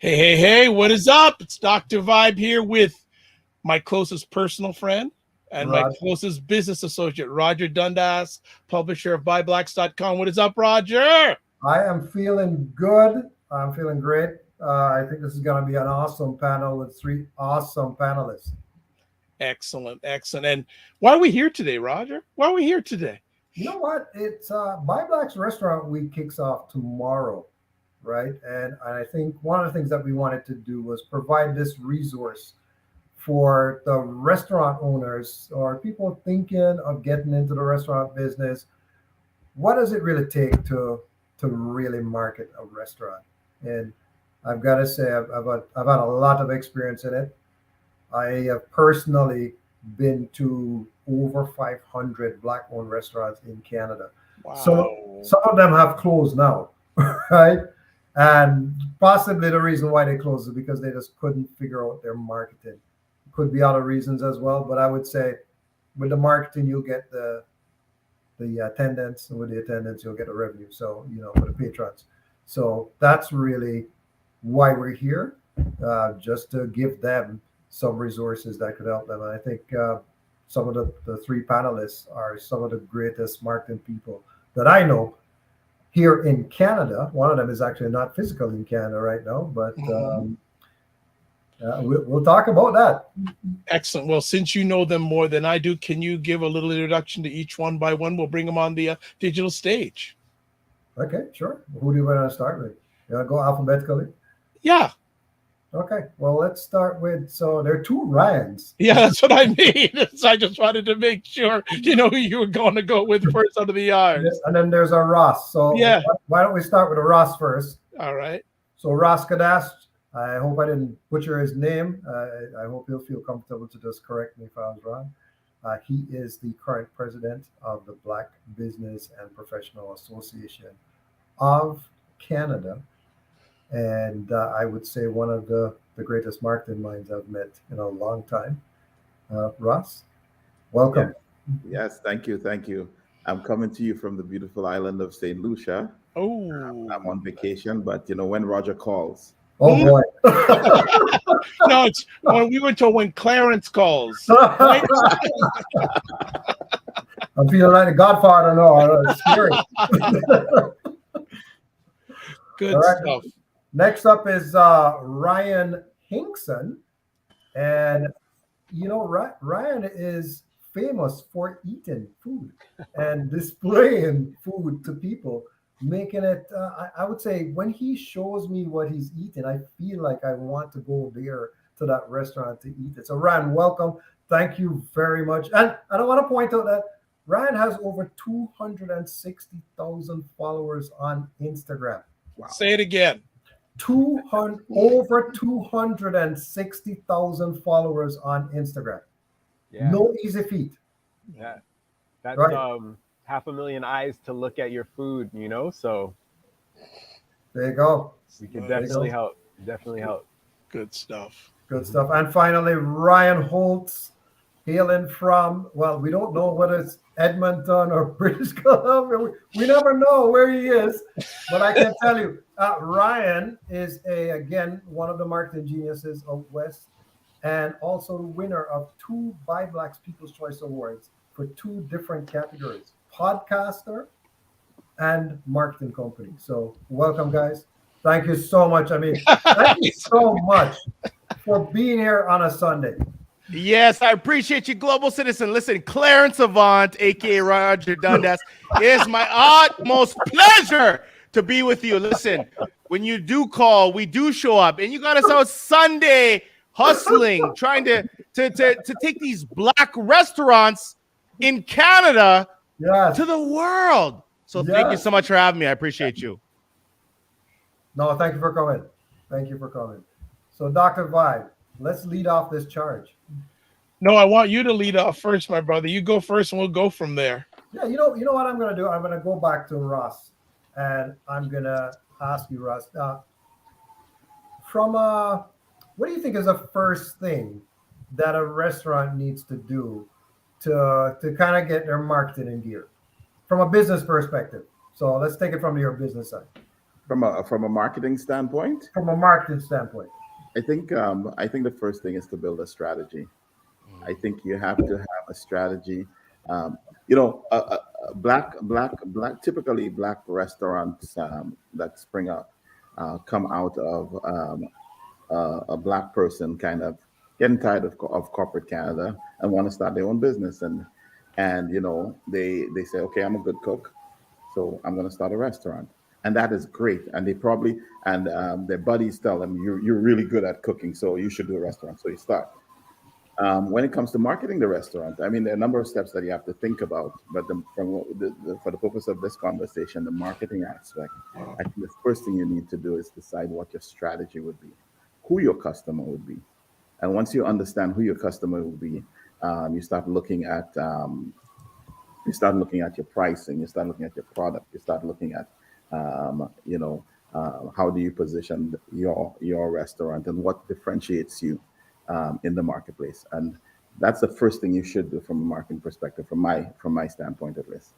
Hey, what is up? It's Dr. Vibe here with my closest personal friend and my closest business associate, Roger Dundas, publisher of ByBlacksdotcom. What is up, Roger? I am feeling good. I'm feeling great. I think this is going to be an awesome panel with three awesome panelists. Excellent. And why are we here today, Roger? Why are we here today? You know what? It's ByBlack's Restaurant Week kicks off tomorrow, right? And I think one of the things that we wanted to do was provide this resource for the restaurant owners or people thinking of getting into the restaurant business. What does it really take to really market a restaurant? And I've got to say, I've had a lot of experience in it. I have personally been to over 500 Black-owned restaurants in Canada. Wow. So some of them have closed now, right? And possibly the reason why they closed is because they just couldn't figure out their marketing. Could be other reasons as well, but I would say with the marketing, you'll get the attendance, and with the attendance, you'll get the revenue. So, for the patrons. So that's really why we're here, just to give them some resources that could help them. And I think some of the three panelists are some of the greatest marketing people that I know here in Canada. One of them is actually not physically in Canada right now, but we'll talk about that. Excellent. Well, since you know them more than I do, can you give a little introduction to each one by one? We'll bring them on the digital stage. Okay, sure. Who do you want to start with? You want to go alphabetically? Yeah. Okay. Well, let's start with, so there are two Ryans. Yeah, that's what I mean. I just wanted to make sure who you were going to go with first under the R's. And then there's a Ross. So yeah, why don't we start with a Ross first? All right. So Ross Kadash, I hope I didn't butcher his name. I hope he'll feel comfortable to just correct me if I was wrong. He is the current president of the Black Business and Professional Association of Canada. And I would say one of the greatest marketing minds I've met in a long time. Ross, welcome. Yes, thank you. I'm coming to you from the beautiful island of St. Lucia. Oh, I'm on vacation, but when Roger calls. Oh boy. No, it's when we went to when Clarence calls. I'm feeling like the Godfather now. It's scary. Good stuff. Next up is Ryan Hinkson. And, Ryan is famous for eating food and displaying food to people, making it, I would say, when he shows me what he's eating, I feel like I want to go there to that restaurant to eat it. So, Ryan, welcome. Thank you very much. And I want to point out that Ryan has over 260,000 followers on Instagram. Wow. Say it again. Over 260,000 followers on Instagram. Yeah. No easy feat. Yeah. That's right. 500,000 eyes to look at your food, so there you go. We can definitely help. Good stuff. And finally, Ryan Holtz, hailing from, well, we don't know whether it's Edmonton or British Columbia. We never know where he is, but I can tell you, Ryan is again one of the marketing geniuses of West, and also the winner of 2 ByBlack's People's Choice Awards for 2 different categories: podcaster and marketing company. So welcome, guys. Thank you so much. Thank you so much for being here on a Sunday. Yes, I appreciate you, global citizen. Listen, Clarence Avant, aka Roger Dundas, it is my utmost pleasure to be with you. Listen, when you do call, we do show up, and you got us out Sunday hustling, trying to take these Black restaurants in Canada to the world. So thank you so much for having me. I appreciate you. No, thank you for coming. So, Dr. Vibe, let's lead off this charge. No, I want you to lead off first, my brother. You go first, and we'll go from there. Yeah, you know what I'm going to do? I'm going to go back to Ross, and I'm going to ask you, Ross, what do you think is the first thing that a restaurant needs to do to kind of get their marketing in gear from a business perspective? So let's take it from your business side. From a marketing standpoint, From a marketing standpoint. I think the first thing is to build a strategy. I think you have to have a strategy. Typically black restaurants that spring up come out of a black person kind of getting tired of corporate Canada and want to start their own business, and they say, okay, I'm a good cook, so I'm going to start a restaurant, and that is great. And they probably their buddies tell them, you're really good at cooking, so you should do a restaurant. So you start. When it comes to marketing the restaurant, I mean, there are a number of steps that you have to think about. But for the purpose of this conversation, the marketing aspect, I think the first thing you need to do is decide what your strategy would be, who your customer would be. And once you understand who your customer will be, you start looking at your pricing, you start looking at your product, you start looking at how do you position your restaurant and what differentiates you in the marketplace. And that's the first thing you should do from a marketing perspective, from my standpoint at least.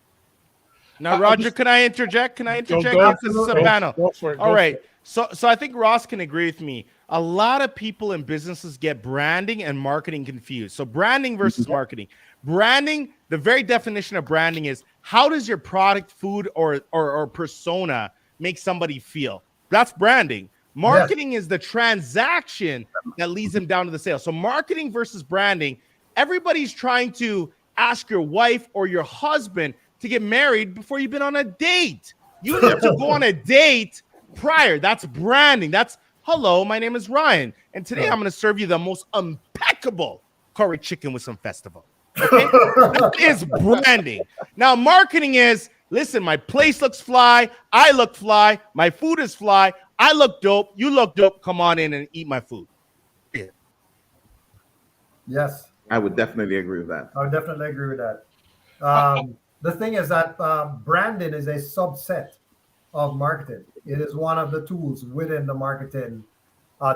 Now, Roger, can I interject? Can I interject? Go, This is a panel. Go for it. All right. So I think Ross can agree with me. A lot of people in businesses get branding and marketing confused. So branding versus marketing. Branding, the very definition of branding is how does your product, food, or persona make somebody feel? That's branding. Marketing is the transaction that leads them down to the sale. So marketing versus branding, everybody's trying to ask your wife or your husband to get married before you've been on a date. You need to go on a date prior. That's branding. That's, hello, my name is Ryan, and today I'm going to serve you the most impeccable curry chicken with some festival. Okay? That is branding. Now, marketing is, listen, my place looks fly. I look fly. My food is fly. I look dope. You look dope. Come on in and eat my food. Yeah. Yes. I would definitely agree with that. I would definitely agree with that. The thing is that branding is a subset of marketing. It is one of the tools within the marketing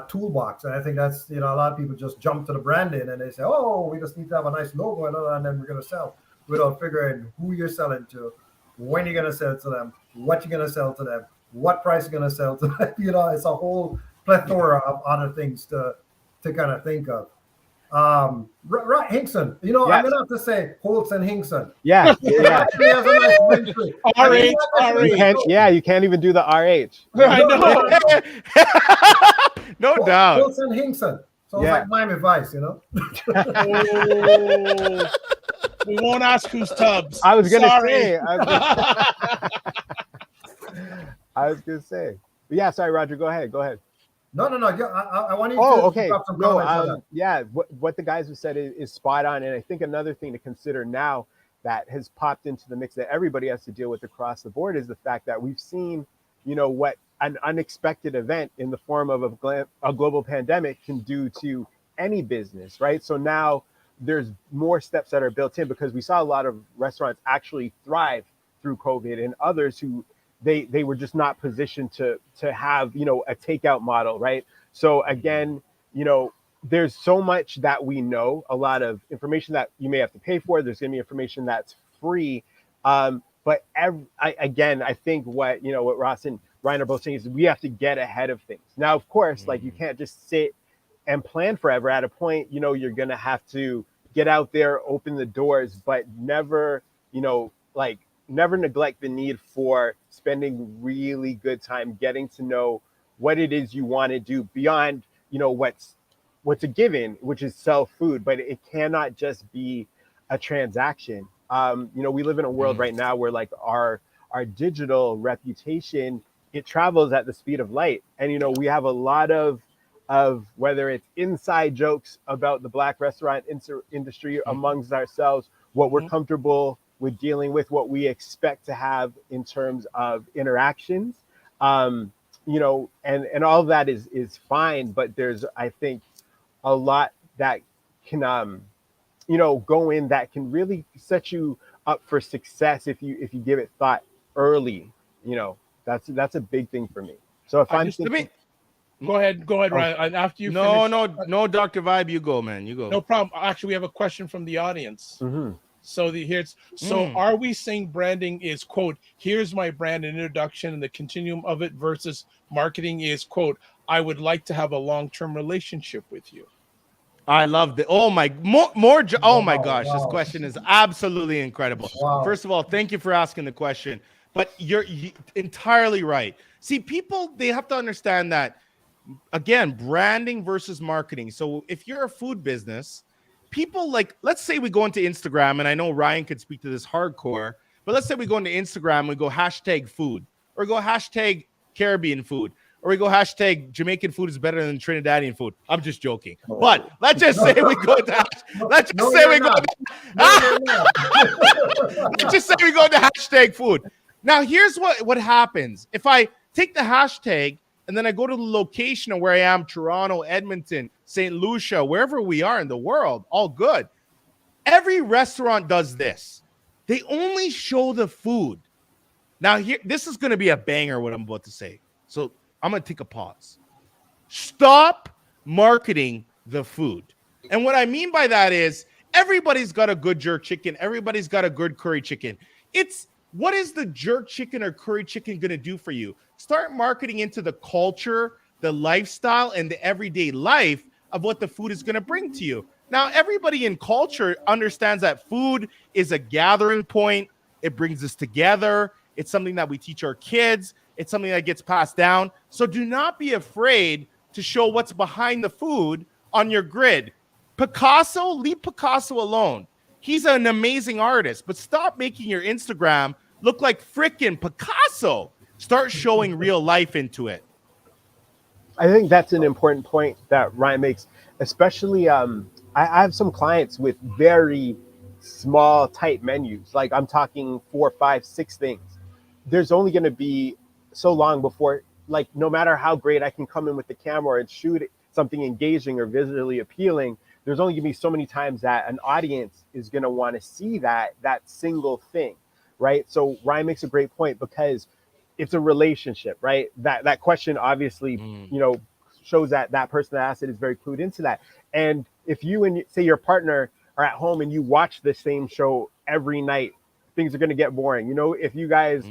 toolbox. And I think that's, a lot of people just jump to the branding and they say, oh, we just need to have a nice logo and then we're going to sell, without figuring who you're selling to, when you're going to sell to them, what you're going to sell to them, what price you're going to sell to them. It's a whole plethora of other things to kind of think of. Right, Hinkson. I'm gonna have to say Holtz and Hinkson. Yeah. RH. You can't even do the RH. I know. No doubt. Holtz and Hinkson. So it's like Miami Vice, Oh, we won't ask who's Tubbs. I was gonna Sorry. say. I was gonna say. But yeah, sorry, Roger. Go ahead. No. I want you okay. drop some comments on that. What the guys have said is spot on. And I think another thing to consider now that has popped into the mix that everybody has to deal with across the board is the fact that we've seen, what an unexpected event in the form of a global pandemic can do to any business, right? So now there's more steps that are built in because we saw a lot of restaurants actually thrive through COVID and others who they were just not positioned to have, a takeout model, right? So again, there's so much that we know, a lot of information that you may have to pay for. There's going to be information that's free. But I think what Ross and Ryan are both saying is we have to get ahead of things. Now, of course, like you can't just sit and plan forever. At a point, you're going to have to get out there, open the doors, but never neglect the need for spending really good time getting to know what it is you want to do beyond, what's a given, which is sell food, but it cannot just be a transaction. We live in a world right now where like our digital reputation, it travels at the speed of light. And, we have a lot of whether it's inside jokes about the Black restaurant industry amongst ourselves, what we're comfortable with dealing with, what we expect to have in terms of interactions, and all of that is fine. But there's, I think, a lot that can, go in that can really set you up for success if you give it thought early. That's a big thing for me. So if I'm thinking, Go ahead, Ryan. After you No, Dr. Vibe, you go, man. You go. No problem. Actually, we have a question from the audience. So are we saying branding is, quote, here's my brand and introduction and the continuum of it, versus marketing is, quote, I would like to have a long-term relationship with you? I love the oh my gosh, this question is absolutely incredible. First of all, thank you for asking the question. But you're entirely right. See, people, they have to understand that, again, branding versus marketing. So if you're a food business, people, like, let's say we go into Instagram, and I know Ryan could speak to this hardcore, but let's say we go into Instagram and we go hashtag food, or go hashtag Caribbean food, or we go hashtag Jamaican food is better than Trinidadian food. I'm just joking. But let's just say we go to let's just say we go to hashtag food. Now, here's what happens. If I take the hashtag and then I go to the location of where I am, Toronto, Edmonton, St. Lucia, wherever we are in the world, all good. Every restaurant does this. They only show the food. Now, this is going to be a banger, what I'm about to say. So I'm going to take a pause. Stop marketing the food. And what I mean by that is everybody's got a good jerk chicken. Everybody's got a good curry chicken. What is the jerk chicken or curry chicken going to do for you? Start marketing into the culture, the lifestyle, and the everyday life of what the food is going to bring to you. Now, everybody in culture understands that food is a gathering point. It brings us together. It's something that we teach our kids. It's something that gets passed down. So do not be afraid to show what's behind the food on your grid. Picasso, leave Picasso alone. He's an amazing artist, but stop making your Instagram look like frickin' Picasso. Start showing real life into it. I think that's an important point that Ryan makes, especially I have some clients with very small, tight menus. Like, I'm talking 4, 5, 6 things. There's only going to be so long before, like, no matter how great I can come in with the camera and shoot something engaging or visually appealing, there's only going to be so many times that an audience is going to want to see that single thing, right? So Ryan makes a great point, because it's a relationship, right? That question obviously, shows that person that asked it is very clued into that. And if you and, say, your partner are at home and you watch the same show every night, things are going to get boring. If you guys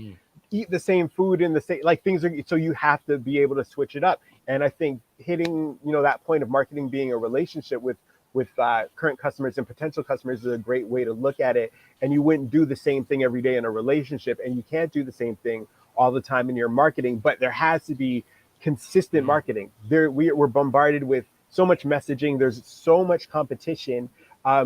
eat the same food in the same, like, things are, so you have to be able to switch it up. And I think hitting, that point of marketing being a relationship with current customers and potential customers is a great way to look at it. And you wouldn't do the same thing every day in a relationship, and you can't do the same thing all the time in your marketing, but there has to be consistent marketing. We're bombarded with so much messaging. There's so much competition.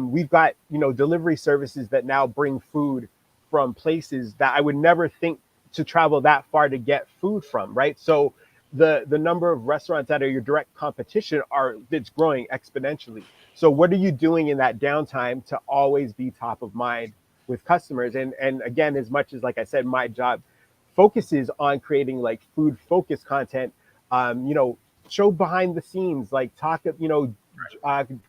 We've got, delivery services that now bring food from places that I would never think to travel that far to get food from, right? So the number of restaurants that are your direct competition it's growing exponentially. So what are you doing in that downtime to always be top of mind with customers? And again, as much as, like I said, my job focuses on creating like food focused content, show behind the scenes, like talk, go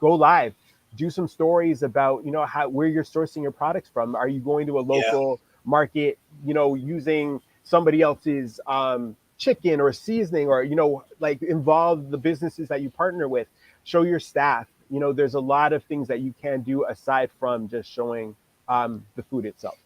live, do some stories about, where you're sourcing your products from. Are you going to a local market, using somebody else's chicken or seasoning, or, like, involve the businesses that you partner with, show your staff. There's a lot of things that you can do aside from just showing the food itself.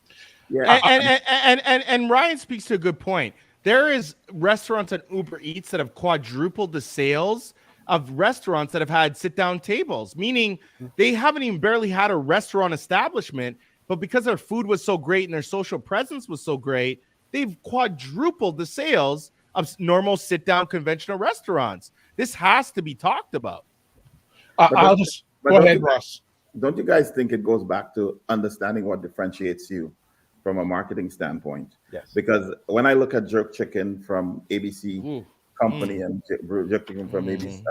Yeah. And Ryan speaks to a good point. There is restaurants on Uber Eats that have quadrupled the sales of restaurants that have had sit-down tables, meaning they haven't even barely had a restaurant establishment, but because their food was so great and their social presence was so great, they've quadrupled the sales of normal sit-down conventional restaurants. This has to be talked about. Go ahead, Ross. Don't you guys think it goes back to understanding what differentiates you from a marketing standpoint? Yes. Because when I look at jerk chicken from ABC Company and jerk chicken from ABC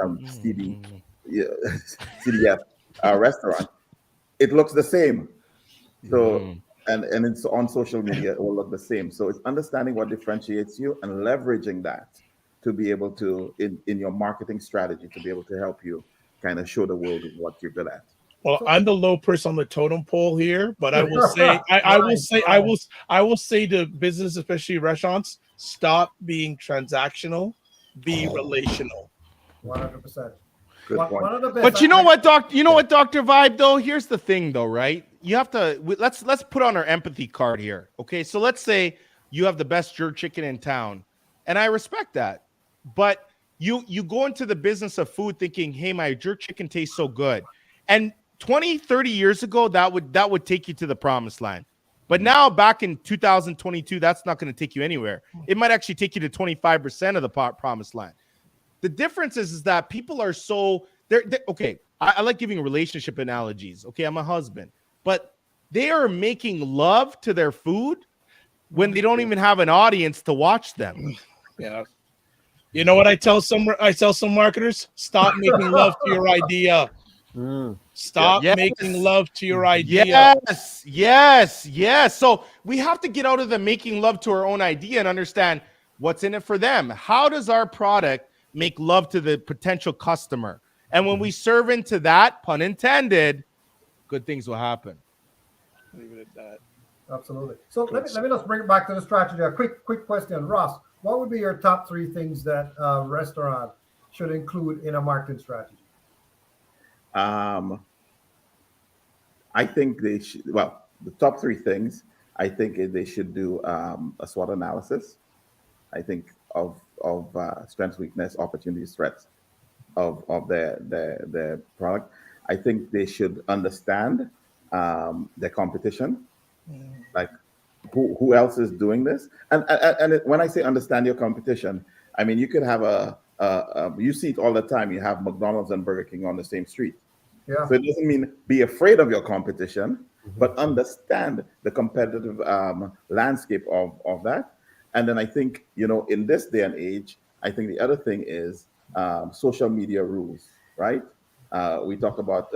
CDF restaurant, it looks the same. So and it's on social media, it will look the same. So it's understanding what differentiates you and leveraging that to be able to, in your marketing strategy, to be able to help you kind of show the world what you're good at. Well, I'm the low person on the totem pole here, but I will say, I will say to business, especially restaurants, stop being transactional, be relational. 100%. Good point. But you know what, Dr. Vibe, though? Here's the thing, though, right? let's put on our empathy card here. Okay. So let's say you have the best jerk chicken in town, and I respect that. But you go into the business of food thinking, hey, my jerk chicken tastes so good. And 20, 30 years ago, that would take you to the promised land. But now back in 2022, that's not going to take you anywhere. It might actually take you to 25% of the promised land. The difference is that people are so they're okay. I like giving relationship analogies. Okay, I'm a husband, but they are making love to their food when they don't even have an audience to watch them. Yeah. You know what I tell some marketers? Stop making love to your idea. Stop making love to your idea. Yes. So we have to get out of the making love to our own idea and understand what's in it for them. How does our product make love to the potential customer? And when we serve into that, pun intended, good things will happen. Leave it at that. Absolutely. So let me just bring it back to the strategy. A quick question, Ross. What would be your top 3 things that a restaurant should include in a marketing strategy? I think they should. Well, the top 3 things. I think they should do a SWOT analysis. I think of strengths, weakness, opportunities, threats of their product. I think they should understand their competition, like who else is doing this. And when I say understand your competition, I mean you could have you see it all the time. You have McDonald's and Burger King on the same street. Yeah. So it doesn't mean be afraid of your competition, but understand the competitive landscape of that. And then I think, in this day and age, I think the other thing is social media rules, right? We talk about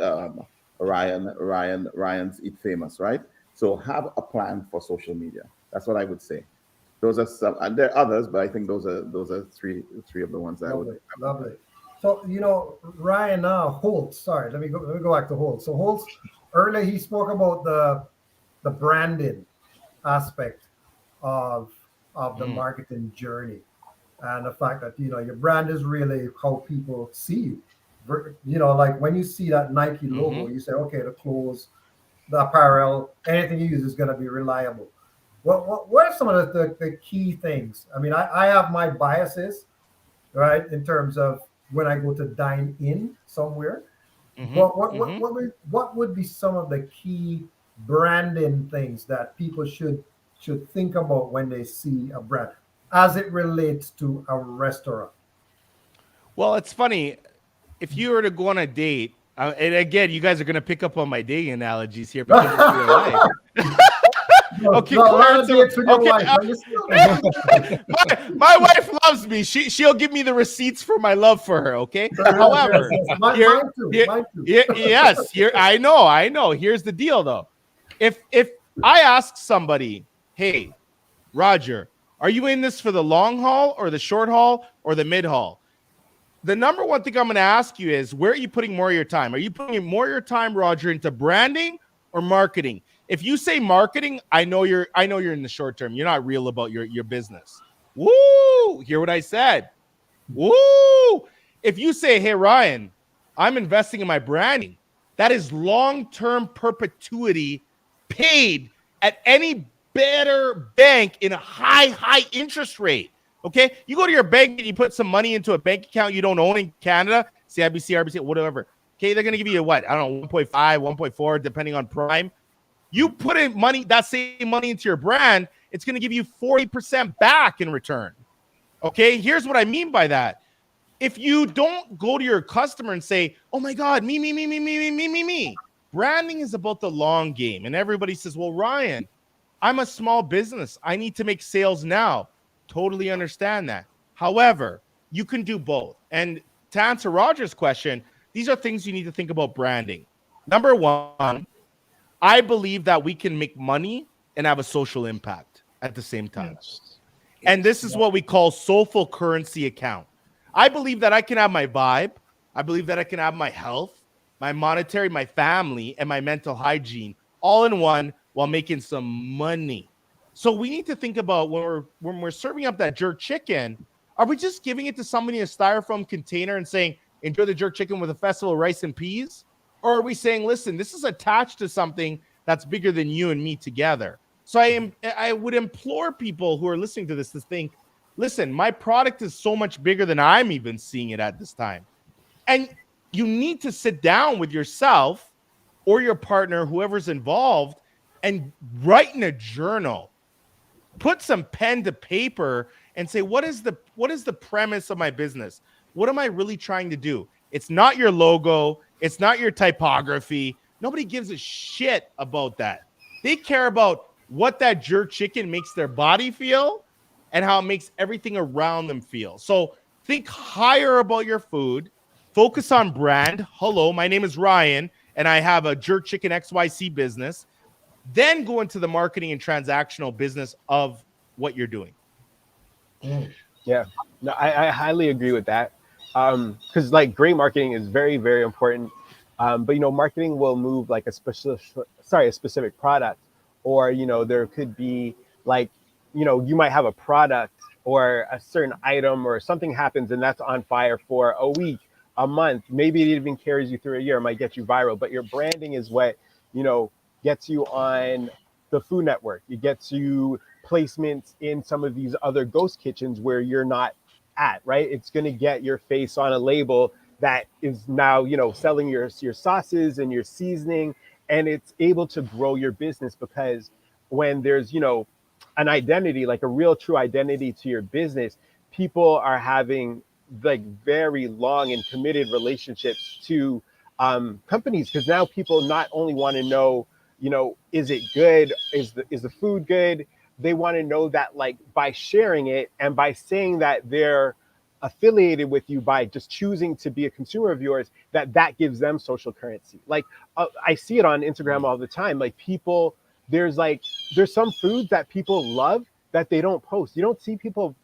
Ryan's Eat Famous, right? So have a plan for social media. That's what I would say. Those are some, and there are others, but I think those are three of the ones that I would. Lovely. So Ryan Holtz. Sorry, let me go back to Holtz. So Holtz, earlier he spoke about the branding aspect of the marketing journey, and the fact that your brand is really how people see you. Like when you see that Nike logo, you say, okay, the clothes, the apparel, anything you use is going to be reliable. What are some of the key things? I mean, I have my biases, right, in terms of when I go to dine in somewhere. What would be some of the key branding things that people should think about when they see a brand as it relates to a restaurant? Well, it's funny. If you were to go on a date, and again, you guys are going to pick up on my dating analogies here because it's real life. Okay, my wife loves me. She'll give me the receipts for my love for her. Okay. However, mine too. Yes, I know. Here's the deal, though. If I ask somebody, hey, Roger, are you in this for the long haul or the short haul or the mid haul? The number one thing I'm going to ask you is, where are you putting more of your time? Are you putting more of your time, Roger, into branding or marketing? If you say marketing, I know you're in the short term. You're not real about your business. Woo! Hear what I said? Woo! If you say, hey, Ryan, I'm investing in my branding, that is long-term perpetuity paid at any better bank in a high interest rate. Okay? You go to your bank and you put some money into a bank account you don't own in Canada, CIBC, RBC, whatever. Okay, they're going to give you what? I don't know, 1.5, 1.4, depending on prime. You put in money, that same money into your brand, it's going to give you 40% back in return. Okay, here's what I mean by that. If you don't go to your customer and say, oh my God, me. Branding is about the long game. And everybody says, well, Ryan, I'm a small business. I need to make sales now. Totally understand that. However, you can do both. And to answer Roger's question, these are things you need to think about branding. Number one, I believe that we can make money and have a social impact at the same time. Yes. And this is what we call soulful currency account. I believe that I can have my vibe. I believe that I can have my health, my monetary, my family, and my mental hygiene all in one while making some money. So we need to think about when we're serving up that jerk chicken, are we just giving it to somebody in a styrofoam container and saying, enjoy the jerk chicken with a festival of rice and peas? Or are we saying, listen, this is attached to something that's bigger than you and me together. So I would implore people who are listening to this to think, listen, my product is so much bigger than I'm even seeing it at this time. And you need to sit down with yourself or your partner, whoever's involved, and write in a journal. Put some pen to paper and say, what is the premise of my business? What am I really trying to do? It's not your logo. It's not your typography. Nobody gives a shit about that. They care about what that jerk chicken makes their body feel and how it makes everything around them feel. So think higher about your food. Focus on brand. Hello, my name is Ryan, and I have a jerk chicken XYC business. Then go into the marketing and transactional business of what you're doing. Yeah, no, I highly agree with that. Because like great marketing is very, very important. But you know, marketing will move like a specific product, or you know, there could be like, you know, you might have a product or a certain item or something happens and that's on fire for a week, a month, maybe it even carries you through a year, it might get you viral. But your branding is what, you know, gets you on the Food Network. It gets you placements in some of these other ghost kitchens where you're not at, right? It's going to get your face on a label that is now, you know, selling your sauces and your seasoning, and it's able to grow your business because when there's, you know, an identity, like a real true identity to your business, people are having like very long and committed relationships to companies, because now people not only want to know, you know, is it good? Is the food good? They want to know that, like, by sharing it and by saying that they're affiliated with you by just choosing to be a consumer of yours, that gives them social currency. Like I see it on Instagram all the time. Like people, there's some foods that people love that they don't post. You don't see people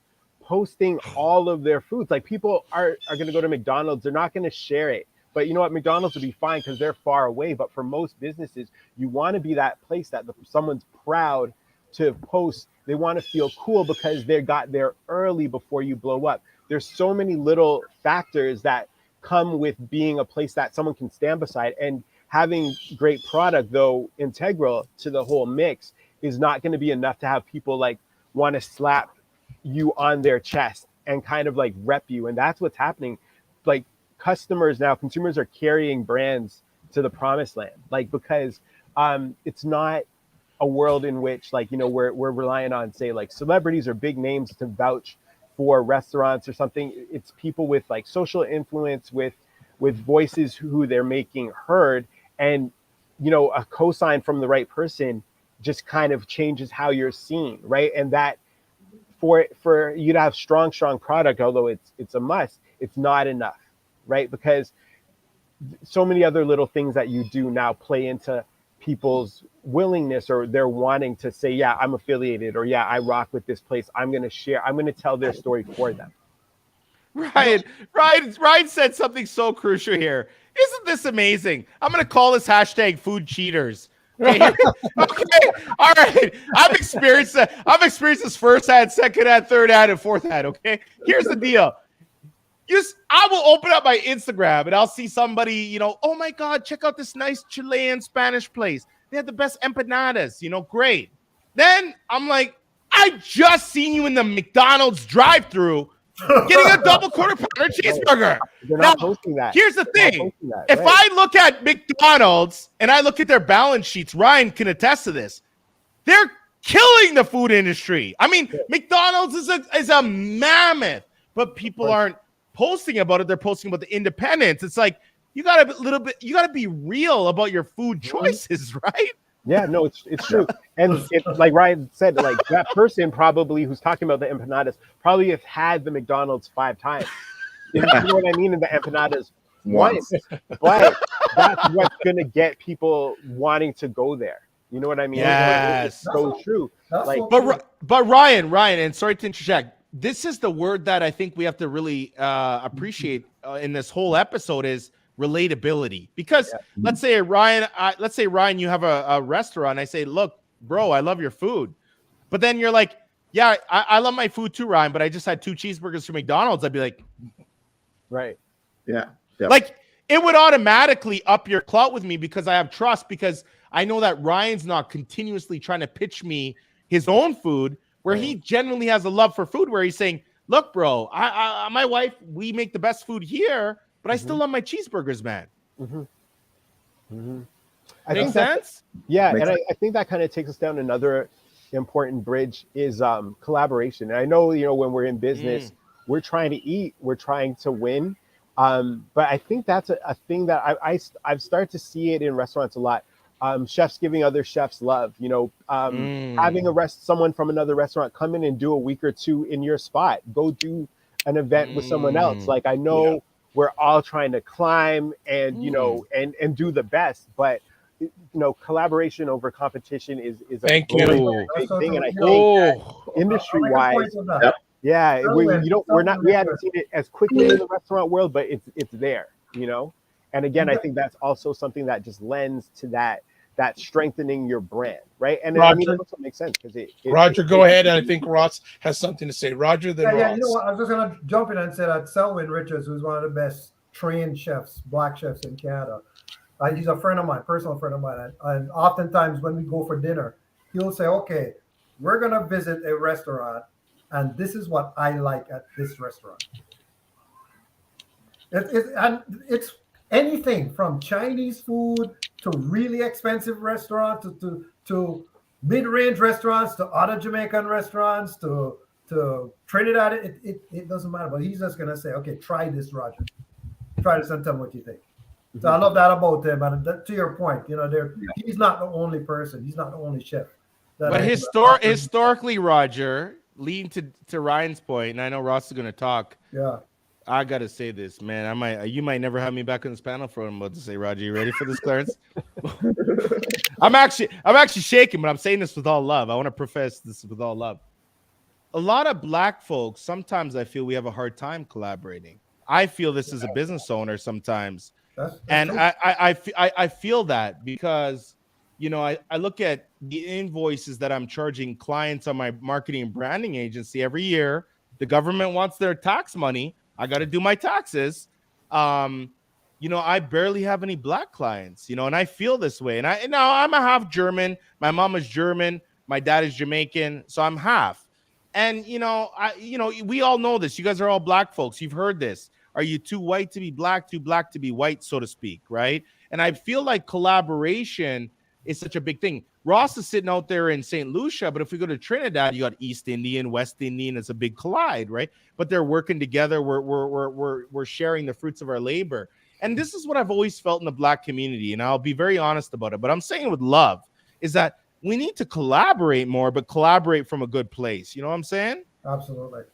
posting all of their foods. Like people are going to go to McDonald's. They're not going to share it. But you know what? McDonald's will be fine because they're far away. But for most businesses, you want to be that place that someone's proud to post. They want to feel cool because they got there early before you blow up. There's so many little factors that come with being a place that someone can stand beside. And having great product, though integral to the whole mix, is not going to be enough to have people like want to slap you on their chest and kind of like rep you. And that's what's happening. Like consumers are carrying brands to the promised land, like because it's not a world in which, like, you know, we're relying on, say, like celebrities or big names to vouch for restaurants or something. It's people with like social influence, with voices who they're making heard, and you know, a cosign from the right person just kind of changes how you're seen, right? And that for you to have strong product, although it's a must, it's not enough, right? Because so many other little things that you do now play into people's willingness, or they're wanting to say, yeah, I'm affiliated, or yeah, I rock with this place. I'm going to tell their story for them. Ryan said something so crucial here. Isn't this amazing? I'm going to call this hashtag food cheaters. Okay, okay, all right. I've experienced this first hand, second hand, third hand, and fourth hand. Okay, here's the deal. I will open up my Instagram and I'll see somebody, you know, oh my God, check out this nice Chilean Spanish place. They have the best empanadas, you know, great. Then I'm like, I just seen you in the McDonald's drive-thru getting a double quarter pounder cheeseburger. They're not posting that. Here's the thing. If I look at McDonald's and I look at their balance sheets, Ryan can attest to this. They're killing the food industry. I mean, McDonald's is a mammoth, but people aren't posting about it. They're posting about the independence. It's like you gotta be real about your food choices, right? Yeah, no, it's true. And it, like Ryan said, like that person probably who's talking about the empanadas probably has had the McDonald's 5 times. You know what I mean? In the empanadas once. But that's what's gonna get people wanting to go there. You know what I mean? Yes. It's so true. Like, but Ryan, and sorry to interject. This is the word that I think we have to really appreciate in this whole episode is relatability. Because let's say Ryan, you have a restaurant. I say, look, bro, I love your food. But then you're like, yeah, I love my food too, Ryan, but I just had 2 cheeseburgers from McDonald's. I'd be like, right. Yeah. Like it would automatically up your clout with me because I have trust, because I know that Ryan's not continuously trying to pitch me his own food, where he genuinely has a love for food, where he's saying, look, bro, I my wife, we make the best food here, but I still love my cheeseburgers, man. Makes sense? Yeah, Makes and I think that kind of takes us down another important bridge is collaboration. And I know, when we're in business, we're trying to eat, we're trying to win. But I think that's a thing that I've started to see it in restaurants a lot. Chefs giving other chefs love, having someone from another restaurant come in and do a week or two in your spot, go do an event with someone else. Like, I know we're all trying to climb and, and do the best, but collaboration over competition is a Thank big you. thing. And I think industry wise, yeah, we haven't seen it as quickly in the restaurant world, but it's there, And again, I think that's also something that just lends to that strengthening your brand, right? And Roger, I mean, it also makes sense because Roger, go ahead, and I think Ross has something to say. Roger, then Ross. Yeah, you know what? I was just gonna jump in and say that Selwyn Richards, who's one of the best trained chefs, black chefs in Canada, he's a friend of mine, personal friend of mine, and oftentimes when we go for dinner, he'll say, "Okay, we're gonna visit a restaurant, and this is what I like at this restaurant." It's anything from Chinese food to really expensive restaurants to mid-range restaurants to other Jamaican restaurants to Trinidad. It doesn't matter, but he's just gonna say, "Okay, try this, Roger. Try this and tell me what you think." So I love that about him. And to your point, he's not the only person. He's not the only chef. But historically, Roger, leading to Ryan's point, and I know Ross is going to talk. Yeah. I got to say this, man. You might never have me back on this panel for what I'm about to say, Roger. You ready for this, Clarence? I'm actually shaking, but I'm saying this with all love. I want to profess this with all love. A lot of black folks, sometimes I feel we have a hard time collaborating. I feel this as a business owner sometimes. And I feel that because, I look at the invoices that I'm charging clients on my marketing and branding agency every year. The government wants their tax money. I got to do my taxes. I barely have any black clients, and I feel this way. And I'm a half German. My mom is German. My dad is Jamaican. So I'm half. And, we all know this. You guys are all black folks. You've heard this. Are you too white to be black, too black to be white, so to speak, right? And I feel like collaboration is such a big thing. Ross is sitting out there in St. Lucia, but if we go to Trinidad, you got East Indian, West Indian. It's a big collide, right? But they're working together. We're sharing the fruits of our labor. And this is what I've always felt in the black community, and I'll be very honest about it, but I'm saying with love, is that we need to collaborate more, but collaborate from a good place. You know what I'm saying? Absolutely.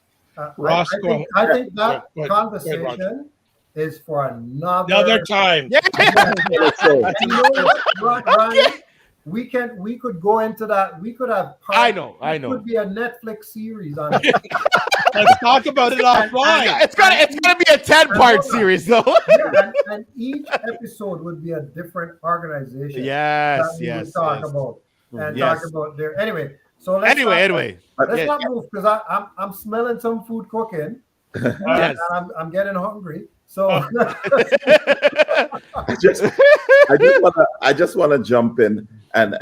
Ross, I think that conversation is for another time. Yeah. Ryan, we could go into that. We could have. I know. It could be a Netflix series on it. Let's talk about it offline. It's gonna be a 10-part series, though. Yeah, and each episode would be a different organization. Yes. Talk about talk about their anyway. So let's not move because I'm smelling some food cooking. And I'm getting hungry. So I just want to jump in and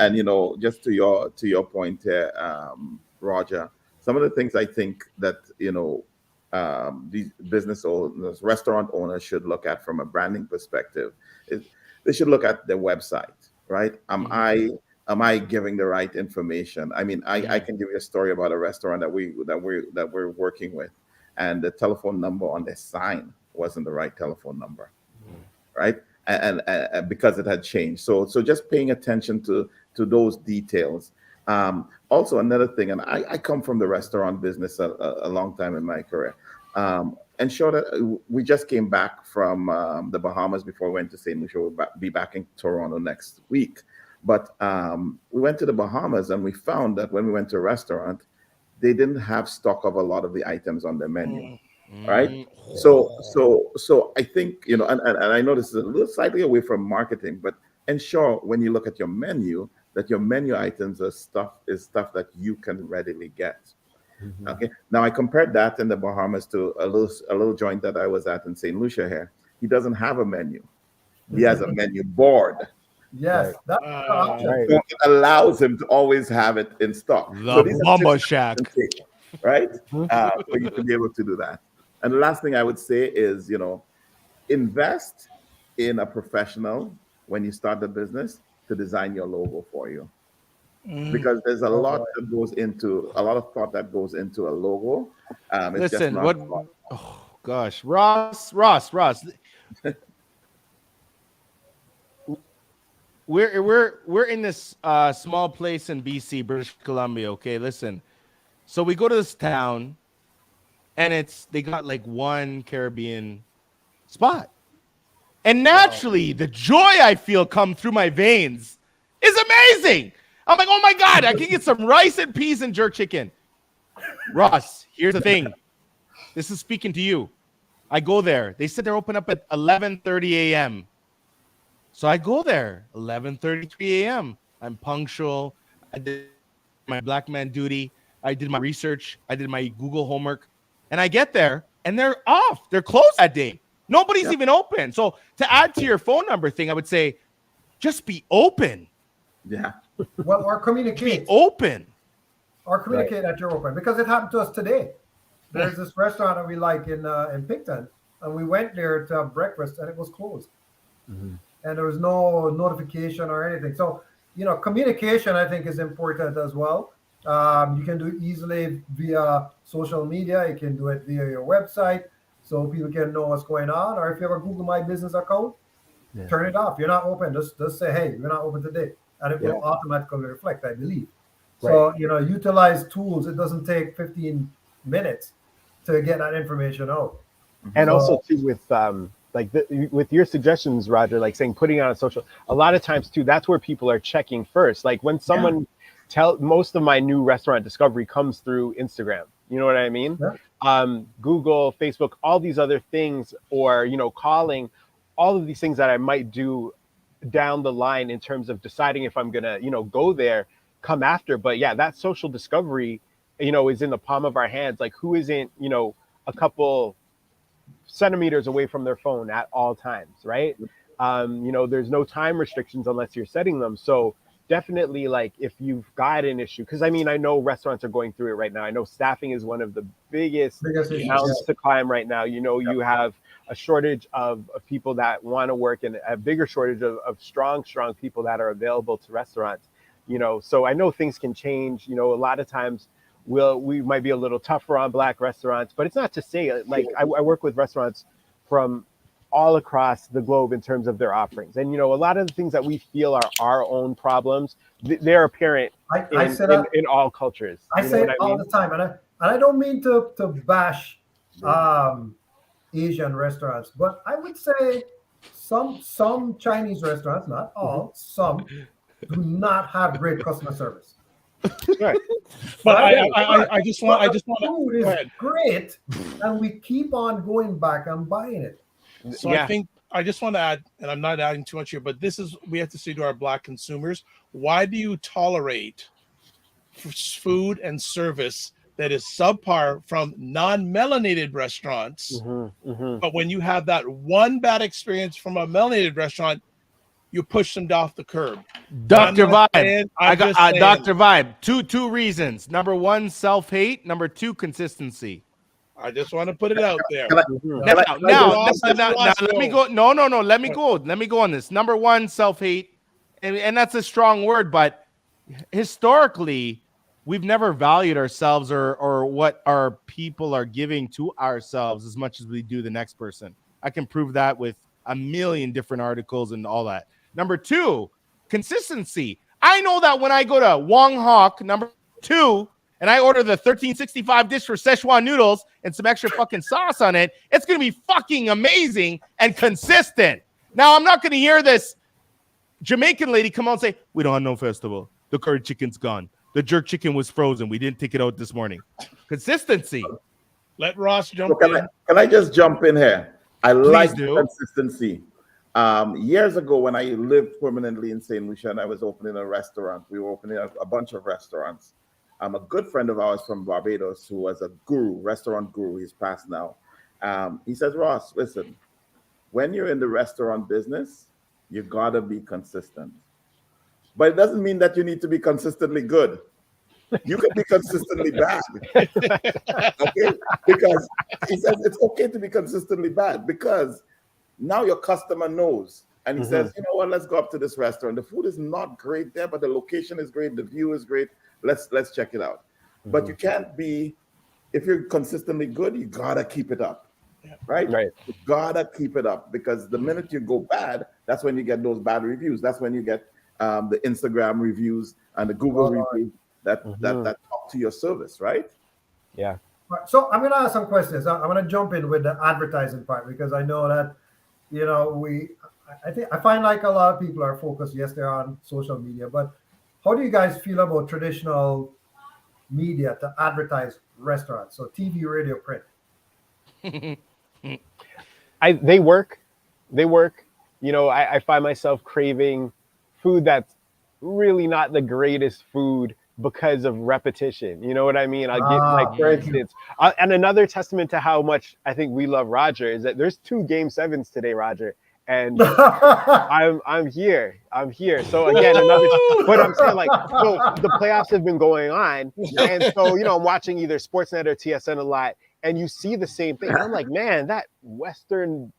just to your point here, Roger. Some of the things I think that these business owners, restaurant owners should look at from a branding perspective is they should look at their website, right? Am I giving the right information? I mean, I can give you a story about a restaurant that we're working with, and the telephone number on their sign wasn't the right telephone number, right? And because it had changed. So just paying attention to those details. Also, another thing, and I come from the restaurant business a long time in my career. And sure that we just came back from the Bahamas before we went to St. Lucia. We'll be back in Toronto next week. But we went to the Bahamas and we found that when we went to a restaurant, they didn't have stock of a lot of the items on their menu, right? So I think, and I know this is a little slightly away from marketing, but ensure when you look at your menu that your menu items are stuff that you can readily get. Mm-hmm. Okay. Now I compared that in the Bahamas to a little joint that I was at in St. Lucia here. He doesn't have a menu. He has a menu board. Yes, Right. that's the option. Right. So it allows him to always have it in stock. So these The are Bumba tips Shack. you can take, right? For you to be able to do that. And the last thing I would say is, invest in a professional when you start the business to design your logo for you. Because there's a lot that goes into a lot of thought that goes into a logo. It's just Listen, not what? thought. Oh gosh, Ross. We're in this small place in BC, British Columbia. Okay, listen. So we go to this town, and they got like one Caribbean spot, and naturally, the joy I feel come through my veins is amazing. I'm like, oh my god, I can get some rice and peas and jerk chicken. Ross, here's the thing. This is speaking to you. I go there. They said they're open up at 11:30 a.m. So I go there 11:33 a.m. I'm punctual. I did my black man duty. I did my research. I did my Google homework. And I get there and they're off. They're closed that day. Nobody's even open. So to add to your phone number thing, I would say just be open. Yeah. Well, or Be communicate. open. Or communicate that you're open. Because it happened to us today. There's this restaurant that we like in Picton. And we went there to have breakfast and it was closed. And there was no notification or anything. So, communication, I think, is important as well. You can do it easily via social media. You can do it via your website so people can know what's going on. Or if you have a Google My Business account, turn it off. You're not open. Just say, hey, we're not open today. And it will automatically reflect, I believe. So, utilize tools. It doesn't take 15 minutes to get that information out. And also too with with your suggestions, Roger, like saying putting it on social, a lot of times too, that's where people are checking first. Like when someone most of my new restaurant discovery comes through Instagram. You know what I mean? Yeah. Google, Facebook, all these other things, or calling, all of these things that I might do down the line in terms of deciding if I'm gonna, go there, come after. But yeah, that social discovery, is in the palm of our hands. Like who isn't, a couple centimeters away from their phone at all times, right? There's no time restrictions unless you're setting them. So definitely, like if you've got an issue, because I know restaurants are going through it right now. I know staffing is one of the biggest mountains to climb right now. You have a shortage of people that want to work and a bigger shortage of strong people that are available to restaurants. So I know things can change. A lot of times we might be a little tougher on Black restaurants, but it's not to say, like, I work with restaurants from all across the globe in terms of their offerings. And, a lot of the things that we feel are our own problems, they're apparent in all cultures. I say it all the time. And I don't mean to bash Asian restaurants, but I would say some Chinese restaurants, not all, some do not have great customer service. Right. But I just want food is great, and we keep on going back and buying it. So I think I just want to add, and I'm not adding too much here, but we have to say to our Black consumers, why do you tolerate food and service that is subpar from non-melanated restaurants? But when you have that one bad experience from a melanated restaurant, you push them off the curb. Dr. Vibe. I got Dr. Vibe. Two reasons. Number one, self-hate. Number two, consistency. I just want to put it out there. Now, let me go. No. Let me go. Let me go on this. Number one, self-hate. And that's a strong word, but historically, we've never valued ourselves or what our people are giving to ourselves as much as we do the next person. I can prove that with a million different articles and all that. Number two, consistency. I know that when I go to Wong Hock, number two, and I order the 1365 dish for Szechuan noodles and some extra fucking sauce on it, it's going to be fucking amazing and consistent. Now, I'm not going to hear this Jamaican lady come out and say, we don't have no festival. The curry chicken's gone. The jerk chicken was frozen. We didn't take it out this morning. Consistency. Let Ross jump in. Can I just jump in here? I like consistency. Years ago, when I lived permanently in St. Lucia and I was opening a restaurant, we were opening a bunch of restaurants. A good friend of ours from Barbados who was a restaurant guru, he's passed now. He says, Ross, listen, when you're in the restaurant business, you gotta be consistent. but it doesn't mean that you need to be consistently good. You can be consistently bad. Okay? Because he says it's okay to be consistently bad because now your customer knows. And he says, you know what, let's go up to this restaurant. The food is not great there, but the location is great, the view is great. Let's check it out. But you can't be, if you're consistently good, you gotta keep it up. Right? You gotta keep it up because the minute you go bad, that's when you get those bad reviews. That's when you get the Instagram reviews and the Google reviews that talk to your service, right? Yeah. So I'm going to ask some questions. I'm going to jump in with the advertising part because I know that, you know, I find like a lot of people are focused. Yes, they're on social media, but how do you guys feel about traditional media to advertise restaurants? So TV, radio, print. They work. You know, I find myself craving food that's really not the greatest food because of repetition. You know what I mean? I'll give, like, for instance, and another testament to how much I think we love Roger is that there's 2 Game 7s today, Roger. And I'm here. So again, but I'm saying, like, so the playoffs have been going on, and so, you know, I'm watching either Sportsnet or TSN a lot, and you see the same thing. I'm like, man, that Western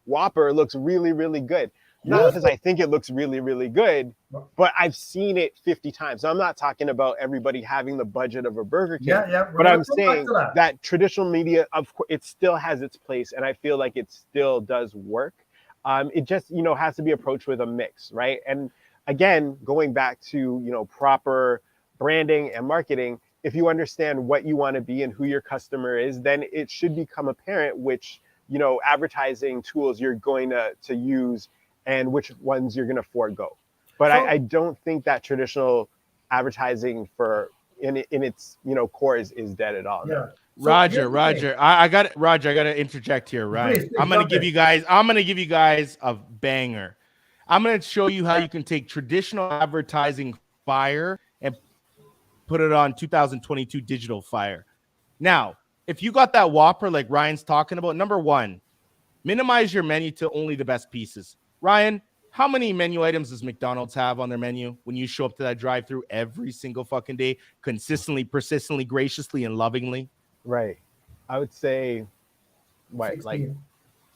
Whopper looks really, really good. Not because I think it looks really, really good, but I've seen it 50 times. So I'm not talking about everybody having the budget of a Burger King, but I'm saying that traditional media, of course, it still has its place, and I feel like it still does work. It just, you know, has to be approached with a mix, right? And again, going back to, you know, proper branding and marketing, if you understand what you want to be and who your customer is, then it should become apparent which, you know, advertising tools you're going to use and which ones you're going to forego. But I don't think that traditional advertising in its, you know, core is dead at all. Yeah. No. So Roger, I got it. Roger, I got to interject here, Ryan. Please, I'm going to give you guys a banger. I'm going to show you how you can take traditional advertising fire and put it on 2022 digital fire. Now, if you got that Whopper like Ryan's talking about, number one, minimize your menu to only the best pieces. Ryan, how many menu items does McDonald's have on their menu when you show up to that drive-thru every single fucking day, consistently, persistently, graciously, and lovingly? Right. I would say, what, 16.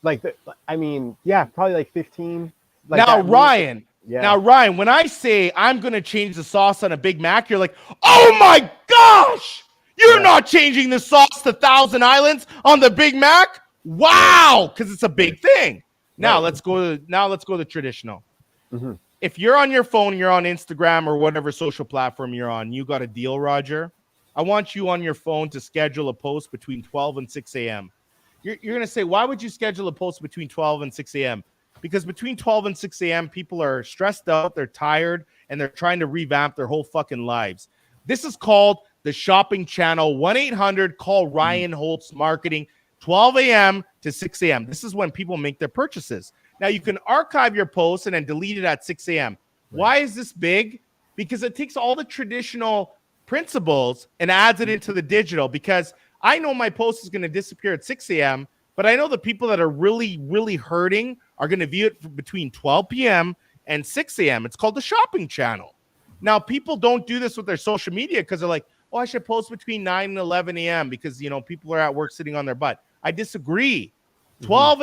probably like 15. Now, Ryan, when I say I'm going to change the sauce on a Big Mac, you're like, oh my gosh, you're not changing the sauce to Thousand Islands on the Big Mac? Wow, because it's a big thing. Now let's go to traditional. If you're on your phone, you're on Instagram or whatever social platform you're on, you got a deal, Roger. I want you on your phone to schedule a post between 12 and 6 a.m. You're going to say, why would you schedule a post between 12 and 6 a.m.? Because between 12 and 6 a.m., people are stressed out, they're tired, and they're trying to revamp their whole fucking lives. This is called the shopping channel. 1-800-CALL Ryan Holtz Marketing, 12 a.m. to 6 a.m. This is when people make their purchases. Now, you can archive your post and then delete it at 6 a.m. Why is this big? Because it takes all the traditional principles and adds it into the digital, because I know my post is going to disappear at 6 a.m., but I know the people that are really, really hurting are going to view it between 12 p.m. and 6 a.m. It's called the shopping channel. Now, people don't do this with their social media because they're like, oh, I should post between 9 and 11 a.m. because, you know, people are at work sitting on their butt. I disagree. 12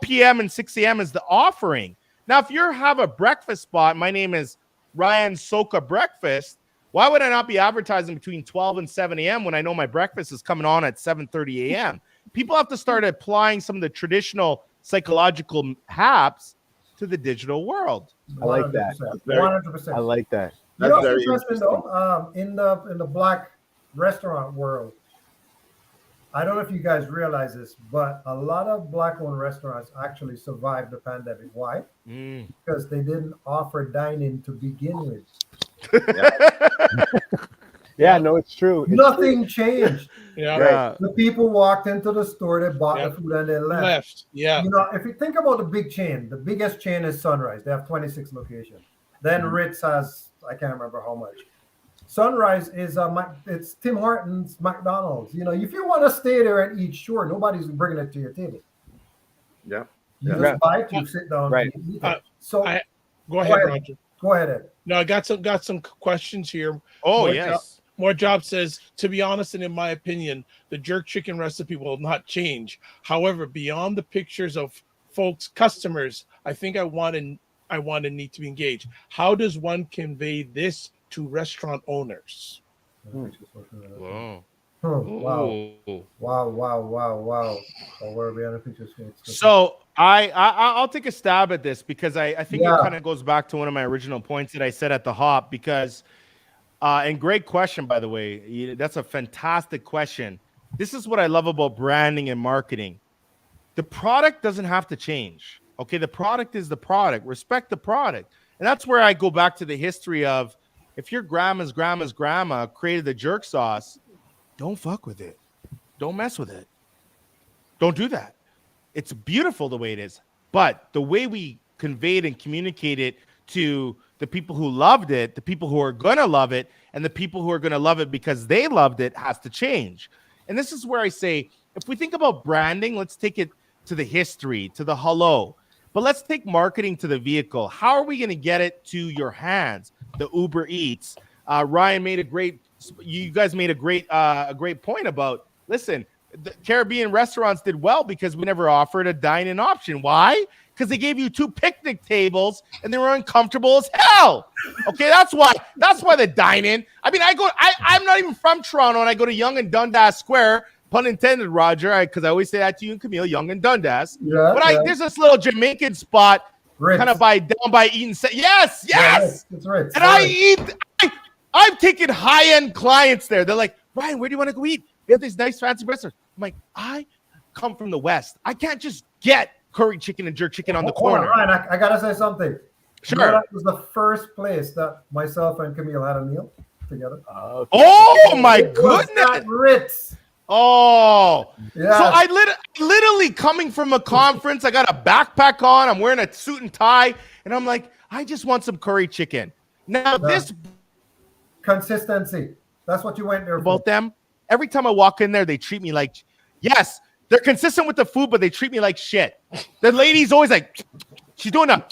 p.m. and 6 a.m. is the offering. Now, if you have a breakfast spot, my name is Ryan Soka Breakfast. Why would I not be advertising between 12 and 7 a.m. when I know my breakfast is coming on at 7:30 a.m.? People have to start applying some of the traditional psychological hacks to the digital world. I like that. 100%. I like that. You know what's interesting though? In the Black restaurant world, I don't know if you guys realize this, but a lot of Black-owned restaurants actually survived the pandemic. Why? Because they didn't offer dining to begin with. No, it's true. Nothing changed. Yeah. The people walked into the store, they bought the food, and they left. Yeah. You know, if you think about the big chain, the biggest chain is Sunrise. They have 26 locations. Then Ritz has, I can't remember how much. Sunrise is it's Tim Hortons, McDonald's. You know, if you want to stay there and eat, sure, nobody's bringing it to your table. Yeah. You just buy it, you sit down, and you eat it. So go ahead, Roger. Go ahead, Ed. No, I got some questions here. Oh, More yes. More Job says, to be honest, and in my opinion, the jerk chicken recipe will not change. However, beyond the pictures of folks, customers, I think I want to need to be engaged. How does one convey this to restaurant owners? Whoa. Wow. Ooh. Wow. So I'll take a stab at this because I think it kind of goes back to one of my original points that I said at the hop because and great question, by the way. That's a fantastic question. This is what I love about branding and marketing. The product doesn't have to change. Okay, the product is the product. Respect the product. And that's where I go back to the history of if your grandma's grandma created the jerk sauce, don't fuck with it. Don't mess with it. Don't do that. It's beautiful the way it is. But the way we conveyed and communicated to the people who loved it, the people who are going to love it, and the people who are going to love it because they loved it has to change. And this is where I say, if we think about branding, let's take it to the history, to the hello. But let's take marketing to the vehicle. How are we going to get it to your hands? The Uber Eats. Ryan made you guys made a great point about, listen, the Caribbean restaurants did well because we never offered a dine-in option. Why? Because they gave you 2 picnic tables and they were uncomfortable as hell. Okay, that's why the dine-in. I mean, I'm not even from Toronto, and I go to Yonge and Dundas Square, pun intended, Roger, because I always say that to you and Camille, Yonge and Dundas. Yeah, but there's this little Jamaican spot kind of down by Eaton. Yes. It's Ritz. And I've taken high-end clients there. They're like, Ryan, where do you want to go eat? We have these nice fancy restaurants. I'm like, I come from the West. I can't just get curry chicken and jerk chicken on the corner. Ryan, I gotta say something. Sure. You know, that was the first place that myself and Camille had a meal together. Oh my goodness! Ritz. Oh, yeah. So I literally coming from a conference. I got a backpack on. I'm wearing a suit and tie, and I'm like, I just want some curry chicken. Now this consistency. That's what you went there about for. them. Every time I walk in there, they treat me like, yes, they're consistent with the food, but they treat me like shit. The lady's always like, she's doing a,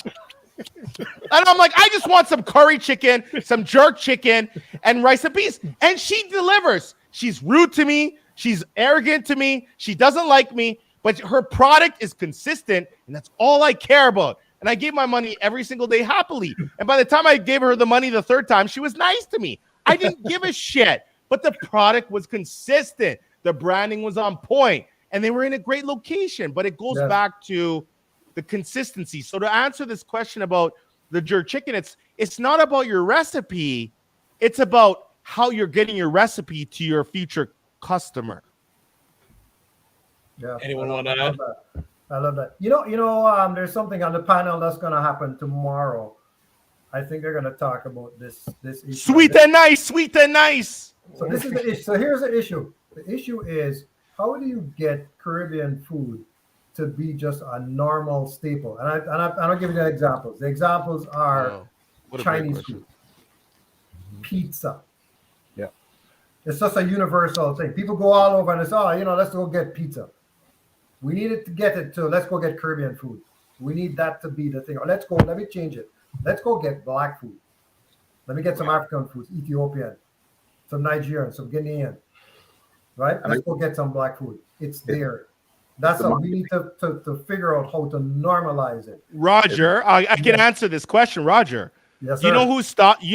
and I'm like, I just want some curry chicken, some jerk chicken, and rice and peas. And she delivers. She's rude to me. She's arrogant to me. She doesn't like me, but her product is consistent, and that's all I care about. And I gave my money every single day happily. And by the time I gave her the money the 3rd time, she was nice to me. I didn't give a shit, but the product was consistent. The branding was on point, and they were in a great location. But it goes back to the consistency. So to answer this question about the jerk chicken, it's not about your recipe. It's about how you're getting your recipe to your future customer. Yeah. Anyone want to add? I love that. You know, there's something on the panel that's going to happen tomorrow. I think they're going to talk about this issue. Sweet and nice. So this is the issue. So here's the issue. The issue is, how do you get Caribbean food to be just a normal staple? And I'll give you the examples. The examples are Chinese food, pizza. Yeah. It's just a universal thing. People go all over and it's, let's go get pizza. We needed to get it to, let's go get Caribbean food. We need that to be the thing. Or let me change it. Let's go get black food. Let me get some African food, Ethiopian, some Nigerian, some Guinean. Right? Let's go get some black food. It's there. That's how we need to figure out how to normalize it. Roger, I can answer this question, Roger. Yes, sir. You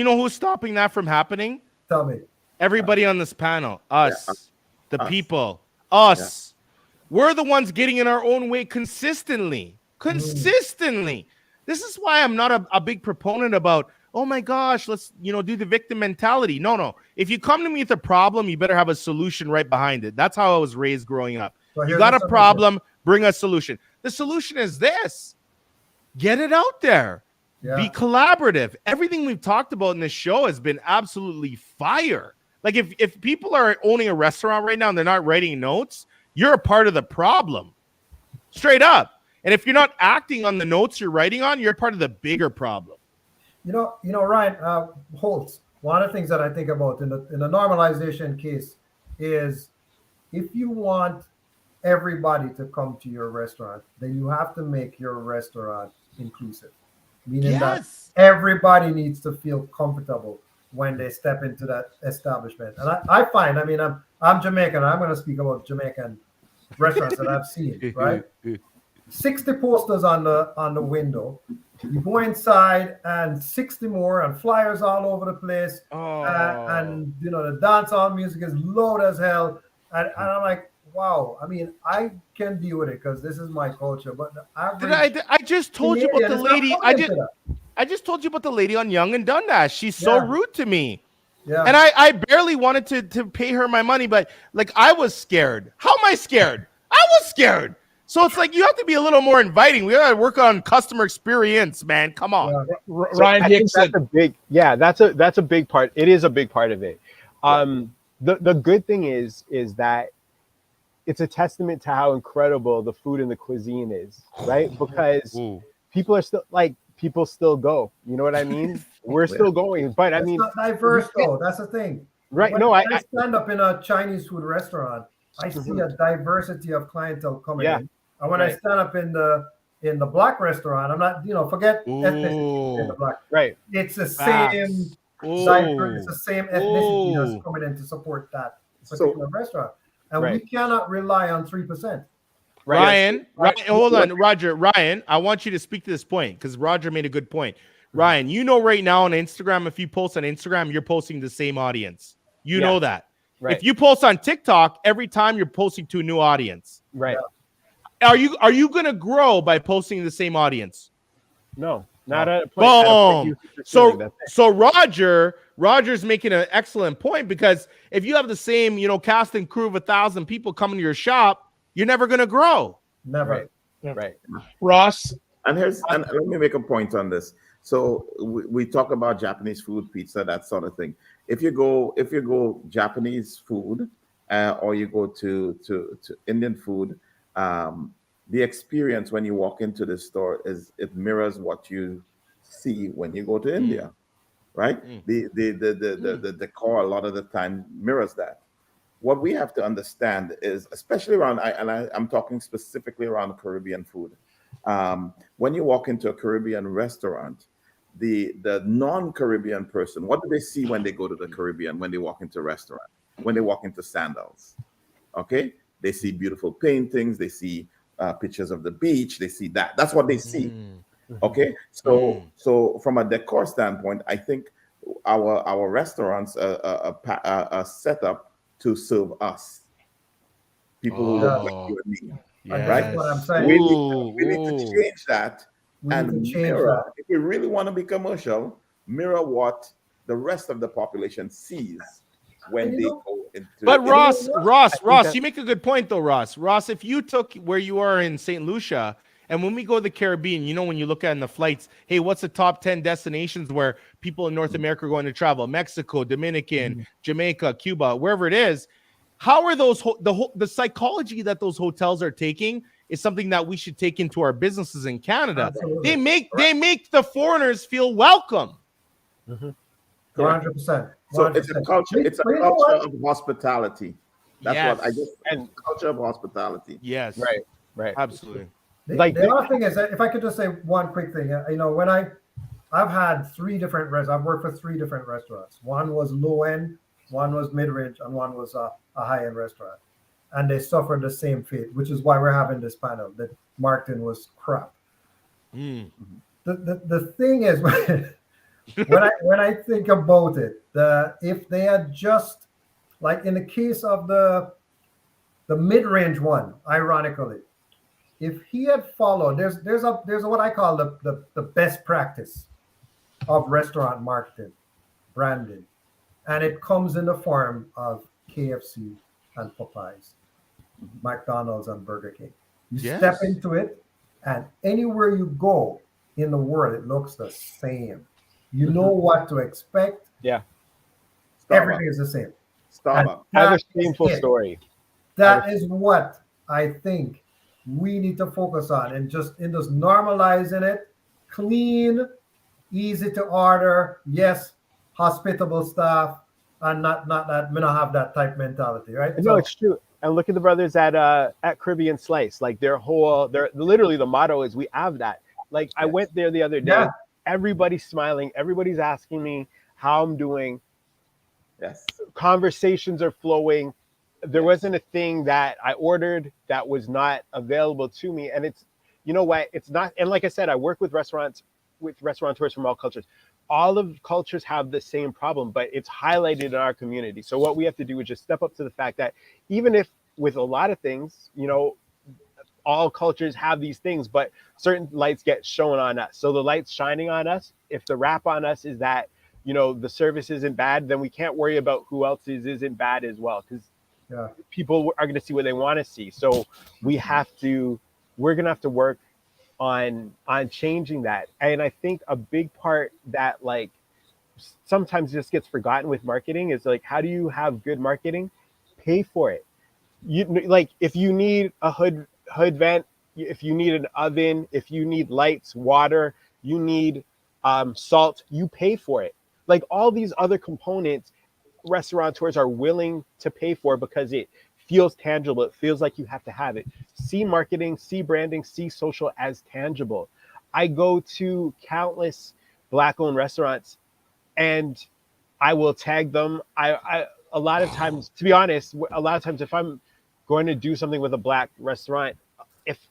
know who's stopping that from happening? Tell me. Everybody on this panel. Us. The people. Us. We're the ones getting in our own way consistently. This is why I'm not a big proponent about, oh my gosh, let's do the victim mentality. No. If you come to me with a problem, you better have a solution right behind it. That's how I was raised growing up. So you got a problem, bring a solution. The solution is this. Get it out there. Yeah. Be collaborative. Everything we've talked about in this show has been absolutely fire. Like if people are owning a restaurant right now and they're not writing notes, you're a part of the problem. Straight up. And if you're not acting on the notes you're writing on, you're part of the bigger problem. You know, Ryan Holtz, one of the things that I think about in the normalization case is if you want everybody to come to your restaurant, then you have to make your restaurant inclusive. meaning that Yes. everybody needs to feel comfortable when they step into that establishment. And I find, I mean, I'm Jamaican. I'm going to speak about Jamaican restaurants that I've seen, right? 60 posters on the window. You go inside and 60 more and flyers all over the place. And you know, the dancehall music is loud as hell. And I'm like, wow. I mean, I can deal with it because this is my culture. But the average I just told you about the Canadian is not lady. coming into that. I just told you about the lady on Young and Dundas. She's so Yeah. rude to me. Yeah. And I barely wanted to pay her my money, but like I was scared. How am I scared? I was scared. So it's like you have to be a little more inviting. We gotta work on customer experience, man. Come on. Yeah. Ryan I think Dixon. that's a big part. It is a big part of it. The good thing is that it's a testament to how incredible the food and the cuisine is, right? Because people still go. You know what I mean? We're still going, but I It's mean, not diverse though. That's the thing. right? When, No, when I stand up in a Chinese food restaurant, I see a diversity of clientele coming Yeah. in. And when I Right. stand up in the black restaurant, I'm not, forget ethnicity in the black. right. It's the Facts. same Ooh. it's the same ethnicity Ooh. that's coming in to support that So- particular restaurant. And we Right. cannot rely on 3%. Right. Ryan, hold on, Roger. Ryan, I want you to speak to this point because Roger made a good point. Ryan, you know right now on Instagram, if you post on Instagram, you're posting the same audience. You know that. Right. If you post on TikTok, every time you're posting to a new audience. Right. Are you gonna grow by posting to the same audience? No, not at a point. At a point Boom. you feeling that's it. So Roger's making an excellent point because if you have the same, cast and crew of 1,000 people coming to your shop, you're never gonna grow. Never. Right. Ross. And let me make a point on this. So we talk about Japanese food, pizza, that sort of thing. If you go Japanese food, or you go to Indian food, the experience when you walk into the store it mirrors what you see when you go to India, right? The decor a lot of the time mirrors that. What we have to understand is, especially around, I'm talking specifically around Caribbean food. When you walk into a Caribbean restaurant, the non-Caribbean person, what do they see when they go to the Caribbean, when they walk into a restaurant, when they walk into Sandals? Okay, they see beautiful paintings, they see pictures of the beach, they see that. That's what they see. Okay, so from a decor standpoint, I think our restaurants are set up to serve us, people who look like you and me. Yes. Right? That's what I'm saying. We need to change that and need to change mirror. that. If we really want to be commercial, mirror what the rest of the population sees when they go into. But Ross, that- you make a good point though, Ross. Ross, if you took where you are in St. Lucia, and when we go to the Caribbean, when you look at in the flights, hey, what's the top 10 destinations where people in North America are going to travel? Mexico, Dominican, Jamaica, Cuba, wherever it is. How are those the psychology that those hotels are taking is something that we should take into our businesses in Canada. Absolutely. They make the foreigners feel welcome. 100%. So it's a culture. It's a culture of hospitality. That's Yes. what I just and culture of hospitality. Yes. Right. Absolutely. The other thing is, if I could just say one quick thing, when I've had 3 different restaurants. I've worked for 3 different restaurants. One was low end, one was mid range, and one was a high end restaurant. And they suffered the same fate, which is why we're having this panel. That marketing was crap. The thing is, when I think about it, if they had just, like in the case of the mid range one, ironically, if he had followed, there's a what I call the best practice of restaurant marketing, branding, and it comes in the form of KFC and Popeyes, McDonald's and Burger King. You step into it, and anywhere you go in the world, it looks the same. You know what to expect. Yeah. Everything is the same. Starbucks. I have a shameful story. That is what I think we need to focus on, and just normalizing it, clean, easy to order, yes, hospitable staff, and not that we don't have that type mentality, right? No, it's true. And look at the brothers at Caribbean Slice. Like they're literally the motto is we have that. Like I went there the other day. Yeah. everybody's smiling, everybody's asking me how I'm doing. Yes. Conversations are flowing. There wasn't a thing that I ordered that was not available to me. And it's, you know what, it's not, and like I said, I work with restaurateurs from all cultures. All of cultures have the same problem, but it's highlighted in our community. So what we have to do is just step up to the fact that even if with a lot of things, you know, all cultures have these things, but certain lights get shown on us. So the light's shining on us. If the rap on us is that, you know, the service isn't bad, then we can't worry about who else's isn't bad as well, because people are going to see what they want to see. So we're going to have to work on changing that. And I think a big part that like sometimes just gets forgotten with marketing is like, how do you have good marketing? Pay for it. You like, if you need a hood vent, if you need an oven, if you need lights, water, you need salt, you pay for it. Like all these other components, restaurateurs are willing to pay for because it feels tangible. It feels like you have to have it. See marketing, see branding, see social as tangible. I go to countless Black-owned restaurants and I will tag them. I a lot of times, to be honest, a lot of times if I'm going to do something with a Black restaurant,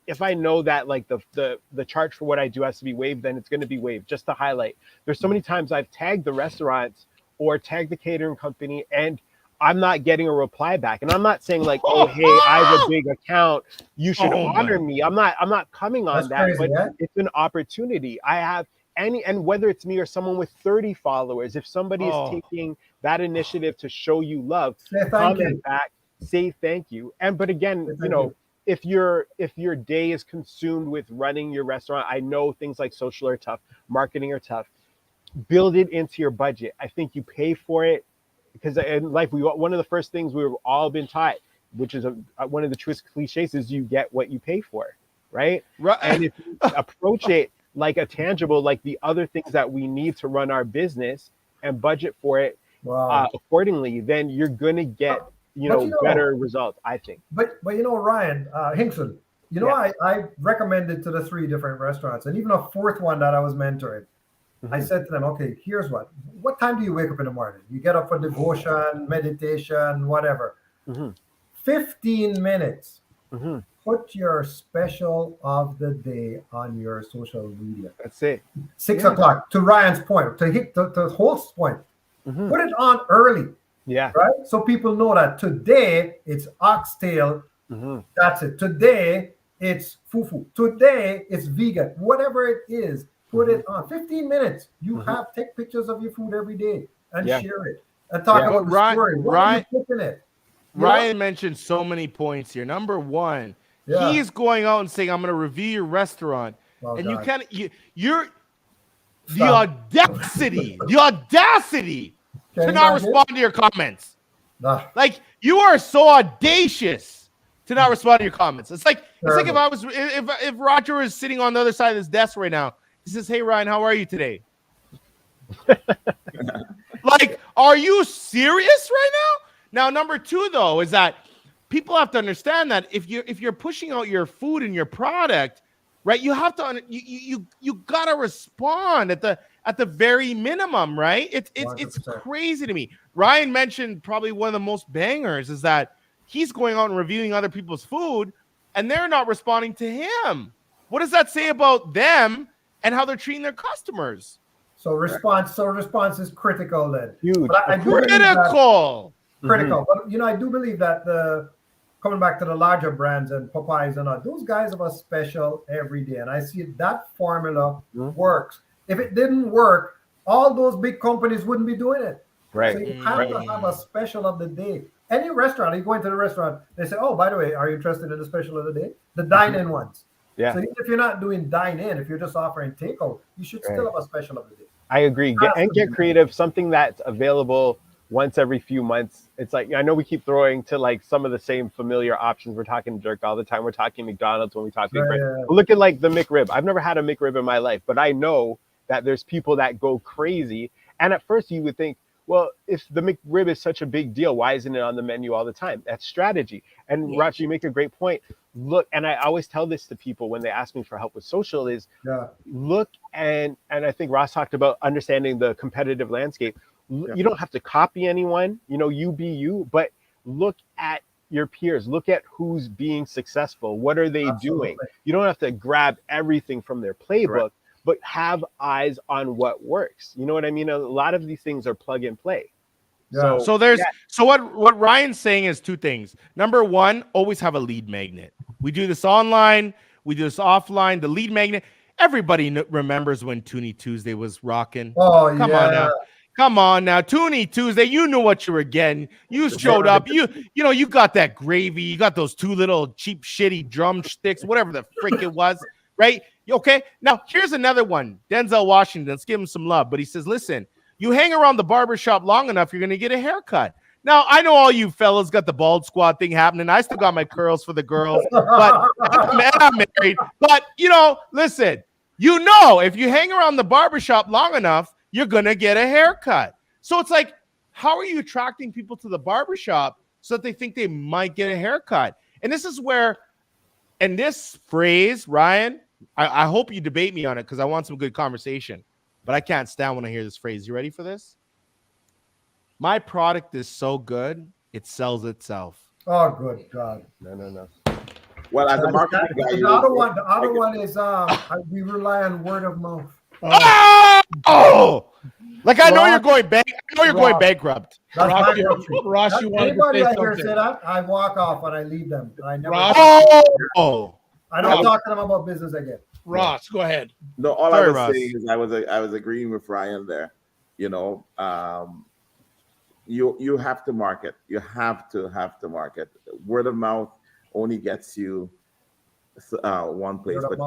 if I know that like the charge for what I do has to be waived, then it's going to be waived just to highlight. There's so many times I've tagged the restaurants or tagged the catering company and I'm not getting a reply back. And I'm not saying like, oh, hey, I have a big account, you should honor me. I'm not coming on that, crazy, but it's an opportunity. I have and whether it's me or someone with 30 followers, if somebody is taking that initiative to show you love, comment back, say thank you. But again, you know, if your day is consumed with running your restaurant, I know things like social are tough, marketing are tough. Build it into your budget. I think you pay for it because in life, one of the first things we've all been taught, which is one of the truest cliches, is you get what you pay for, right? And if you approach it like a tangible, like the other things that we need to run our business and budget for it accordingly, then you're going to get better results, I think. But you know, Ryan Hinkson, you know, I recommended to the 3 different restaurants and even a 4th one that I was mentoring. I said to them, okay, here's what time do you wake up in the morning? You get up for devotion, meditation, whatever. 15 minutes. Put your special of the day on your social media. That's it. 6 o'clock, to Ryan's point, to hit the host's point. Put it on early. Yeah. Right? So people know that today it's oxtail. That's it. Today it's fufu. Today it's vegan. Whatever it is, put it on. 15 minutes. You take pictures of your food every day and share it. And talk about the story. Why are you cooking it? Ryan mentioned so many points here. Number one, he's going out and saying, I'm going to review your restaurant. And you can't, you're the audacity to not respond to your comments. Like, you are so audacious to not respond to your comments. It's like if Roger was sitting on the other side of his desk right now, he says, hey, Ryan, how are you today? Like, are you serious right now? Now, number 2, though, is that people have to understand that if you're pushing out your food and your product, right, you have to you gotta respond at the very minimum, right? It's crazy to me. Ryan mentioned probably one of the most bangers is that he's going out and reviewing other people's food, and they're not responding to him. What does that say about them and how they're treating their customers? So response is critical then. Huge. Critical. But you know, I do believe that coming back to the larger brands and Popeyes and all, those guys have a special every day. And I see that formula works. If it didn't work, all those big companies wouldn't be doing it. Right. So you have to have a special of the day. Any restaurant, you go into the restaurant, they say, oh, by the way, are you interested in the special of the day? The dine-in ones. Yeah. So even if you're not doing dine-in, if you're just offering takeout, you should still have a special of the day. I agree. Get creative. Something that's available once every few months. It's like, I know we keep throwing to like some of the same familiar options. We're talking jerk all the time. We're talking McDonald's when we talk big bread. Look at like the McRib. I've never had a McRib in my life, but I know that there's people that go crazy. And at first you would think, well, if the McRib is such a big deal, why isn't it on the menu all the time? That's strategy. And Roger, you make a great point. Look, and I always tell this to people when they ask me for help with social is look, and I think Ross talked about understanding the competitive landscape. You don't have to copy anyone, you be you, but look at your peers, look at who's being successful. What are they doing? You don't have to grab everything from their playbook, but have eyes on what works. You know what I mean? A lot of these things are plug and play. Yeah. So what Ryan's saying is two things. Number one, always have a lead magnet. We do this online, we do this offline. The lead magnet, everybody remembers when Toonie Tuesday was rocking. Oh, Come on now, Toonie Tuesday. You knew what you were getting. You showed up. You got that gravy. You got those two little cheap, shitty drumsticks, whatever the frick it was, right? Okay. Now here's another one. Denzel Washington. Let's give him some love. But he says, listen, you hang around the barbershop long enough, you're gonna get a haircut. Now I know all you fellas got the bald squad thing happening. I still got my curls for the girls, but I'm married. But listen, if you hang around the barbershop long enough, you're going to get a haircut. So it's like, how are you attracting people to the barbershop so that they think they might get a haircut? And this is where, and this phrase, Ryan, I hope you debate me on it because I want some good conversation, but I can't stand when I hear this phrase. You ready for this? My product is so good, it sells itself. Oh, good God. No. Well, as a marketing guy, the other one is we rely on word of mouth. Oh! Like I know you're going back. I know you're going bankrupt. Ross, you want anybody to I say hear something? say that, I walk off and I leave them. I never. I don't talk to them about business again. Ross, go ahead. No, all Sorry, I was Ross. saying is I was agreeing with Ryan there. You have to market. You have to market. Word of mouth only gets you one place, but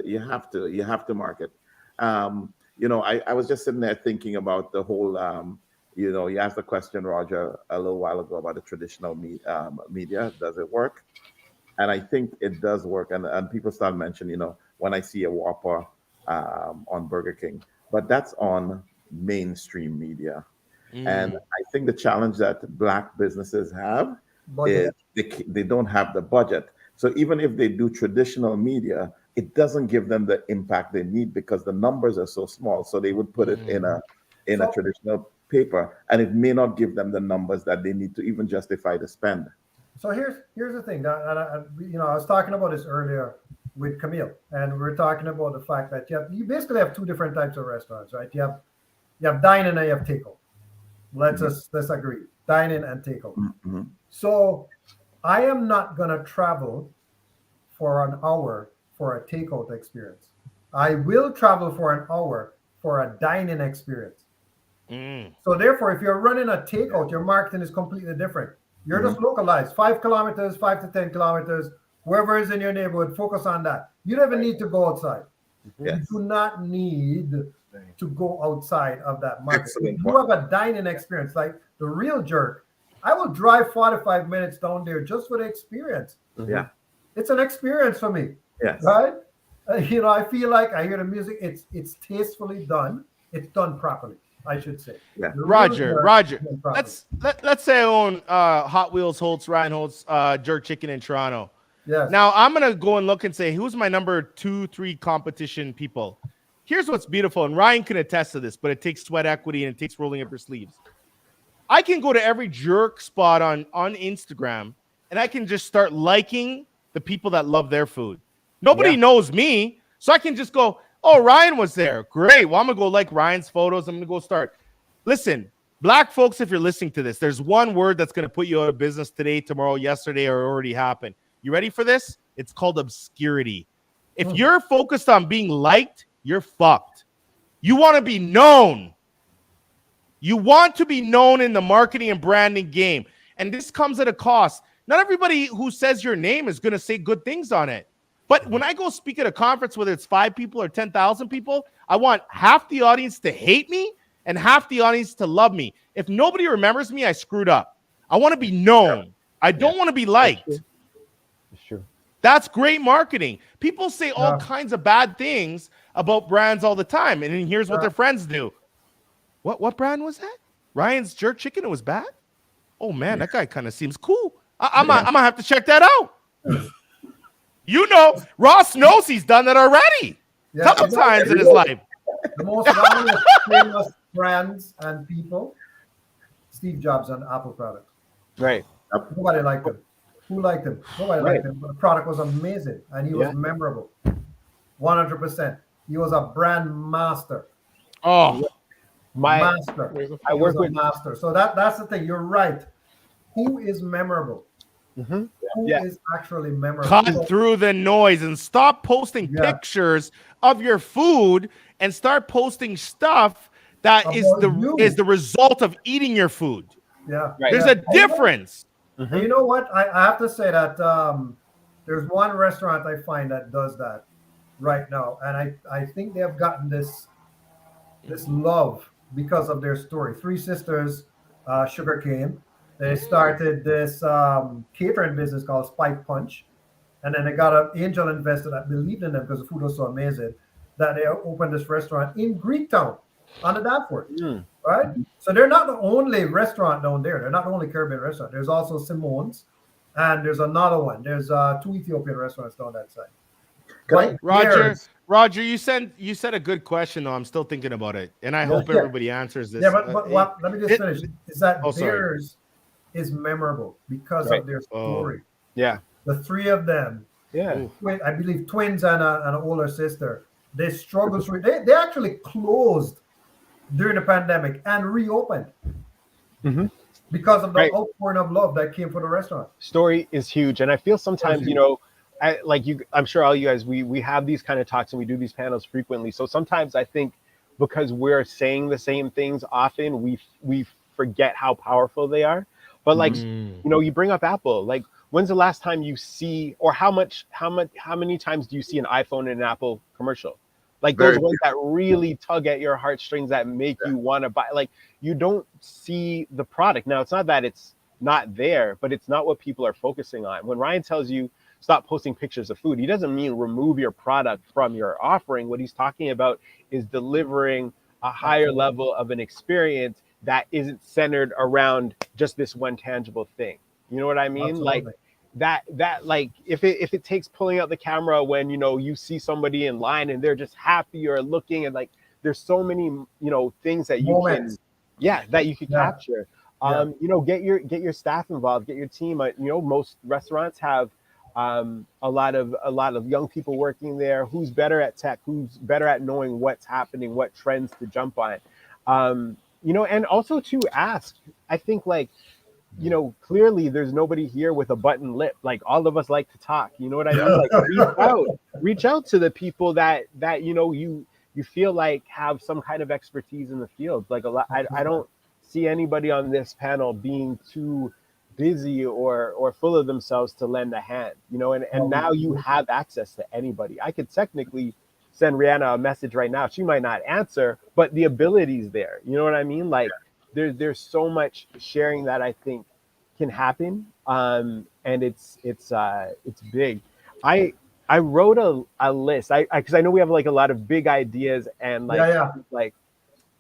you have to market. I was just sitting there thinking about the whole. You asked the question, Roger, a little while ago about the traditional media. Does it work? And I think it does work. And people start mentioning, when I see a Whopper on Burger King, but that's on mainstream media. And I think the challenge that Black businesses have is they don't have the budget. So even if they do traditional media, it doesn't give them the impact they need because the numbers are so small. So they would put it in a traditional paper, and it may not give them the numbers that they need to even justify the spend. So here's the thing. I was talking about this earlier with Camille, and we're talking about the fact that you basically have two different types of restaurants, right? You have dine-in and you have takeout. Let's agree, dine-in and takeout. Mm-hmm. So I am not gonna travel for an hour for a takeout experience. I will travel for an hour for a dine-in experience. So therefore, if you're running a takeout, your marketing is completely different. You're just localized, 5 kilometers, 5 to 10 kilometers, whoever is in your neighborhood, focus on that. You don't even need to go outside. Yes. You do not need to go outside of that market. Excellent. If you have a dining experience, like the Real Jerk, I will drive 45 minutes down there just for the experience. Yeah. It's an experience for me. Yes. Right? I feel like I hear the music. It's tastefully done. It's done properly, I should say. Yeah. Roger. Let's say I own Hot Wheels Holtz, Ryan Holtz, Jerk Chicken in Toronto. Yes. Now I'm gonna go and look and say who's my number 2, 3 competition people. Here's what's beautiful, and Ryan can attest to this, but it takes sweat equity and it takes rolling up your sleeves. I can go to every jerk spot on Instagram and I can just start liking the people that love their food. Nobody knows me, so I can just go, oh, Ryan was there. Great. Well, I'm going to go like Ryan's photos. I'm going to go start. Listen, Black folks, if you're listening to this, there's one word that's going to put you out of business today, tomorrow, yesterday, or already happened. You ready for this? It's called obscurity. If you're focused on being liked, you're fucked. You want to be known. You want to be known in the marketing and branding game. And this comes at a cost. Not everybody who says your name is going to say good things on it. But when I go speak at a conference, whether it's 5 people or 10,000 people, I want half the audience to hate me and half the audience to love me. If nobody remembers me, I screwed up. I want to be known. I don't want to be liked. That's true. That's great marketing. People say all kinds of bad things about brands all the time. And then here's what their friends do. What brand was that? Ryan's jerk chicken, it was bad. Oh man, that guy kind of seems cool. I'm gonna have to check that out. You know, Ross knows he's done that already. Yeah, Couple times in his life. The most famous brands and people, Steve Jobs and Apple products. Right. Nobody liked him. Who liked him? Nobody liked him. But the product was amazing and he was memorable. 100%. He was a brand master. Oh, Master. I work with master. So that's the thing. You're right. Who is memorable? Mm-hmm. Who is actually memorable? cut through the noise and stop posting pictures of your food and start posting stuff that is the result of eating your food. Yeah. Right. There's a difference. Mm-hmm. You know what? I have to say that there's one restaurant I find that does that right now, and I think they have gotten this love because of their story. Three sisters, sugarcane. They started this catering business called Spike Punch, and then they got an angel investor that believed in them because the food was so amazing that they opened this restaurant in Greektown on the Danforth. Right? So they're not the only restaurant down there. They're not the only Caribbean restaurant. There's also Simone's, and there's another one. There's 2 Ethiopian restaurants down that side. Right? Roger, you said a good question though. I'm still thinking about it, and I hope everybody answers this. Yeah, but let me just finish. Is that theirs is memorable because of their story. Yeah. The three of them. Yeah. I believe twins and an older sister. They struggled through. They actually closed during the pandemic and reopened because of the outpouring of love that came for the restaurant. Story is huge, and I feel sometimes, you know, I'm sure all you guys, we have these kind of talks and we do these panels frequently. So sometimes I think because we're saying the same things often, we forget how powerful they are. But like, you know, you bring up Apple. Like, when's the last time you see, or how many times do you see an iPhone and an Apple commercial? Like those ones that really tug at your heartstrings that make you want to buy. Like, you don't see the product. Now, it's not that it's not there, but it's not what people are focusing on. When Ryan tells you stop posting pictures of food, he doesn't mean remove your product from your offering. What he's talking about is delivering a higher level of an experience that isn't centered around just this one tangible thing. You know what I mean? Absolutely. Like that like if it takes pulling out the camera when, you know, you see somebody in line and they're just happy or looking, and like there's so many, you know, things that you can capture. You know, get your staff involved, get your team. You know, most restaurants have a lot of young people working there. Who's better at tech? Who's better at knowing what's happening, what trends to jump on? You know, and also to ask, I think, like, you know, clearly there's nobody here with a button lip. Like, all of us like to talk. You know what I mean? Like, reach out to the people that you know you feel like have some kind of expertise in the field. Like, I don't see anybody on this panel being too busy or full of themselves to lend a hand. You know, and now you have access to anybody. I could technically send Rihanna a message right now. She might not answer, but the ability's there. You know what I mean? Like, there's so much sharing that I think can happen, and it's big. I wrote a list. Because I know we have like a lot of big ideas and but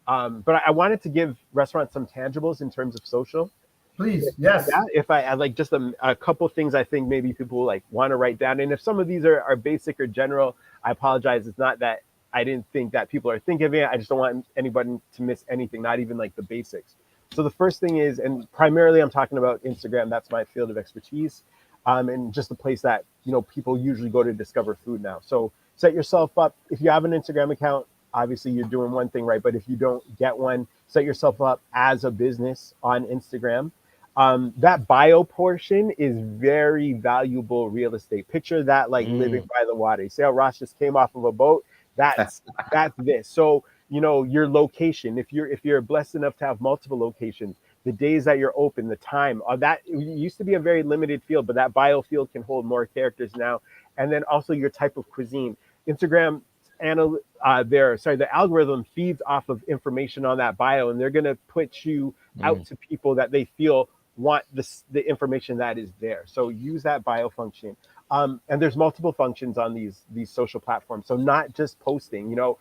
I wanted to give restaurants some tangibles in terms of social. Please, yes. Yeah, if I had like just a couple things I think maybe people like want to write down, and if some of these are basic or general, I apologize. It's not that I didn't think that people are thinking of it. I just don't want anybody to miss anything, not even like the basics. So the first thing is, and primarily I'm talking about Instagram, that's my field of expertise, and just the place that, you know, people usually go to discover food now. So set yourself up. If you have an Instagram account, obviously you're doing one thing right, but if you don't get one, set yourself up as a business on Instagram. That bio portion is very valuable real estate. Picture that like living by the water. You see how Ross just came off of a boat? That's this. So, you know, your location, if you're blessed enough to have multiple locations, the days that you're open, the time, that used to be a very limited field, but that bio field can hold more characters now. And then also your type of cuisine. Instagram the algorithm feeds off of information on that bio, and they're going to put you out to people that they feel want the information that is there. So use that bio function. And there's multiple functions on these social platforms. So not just posting, you know,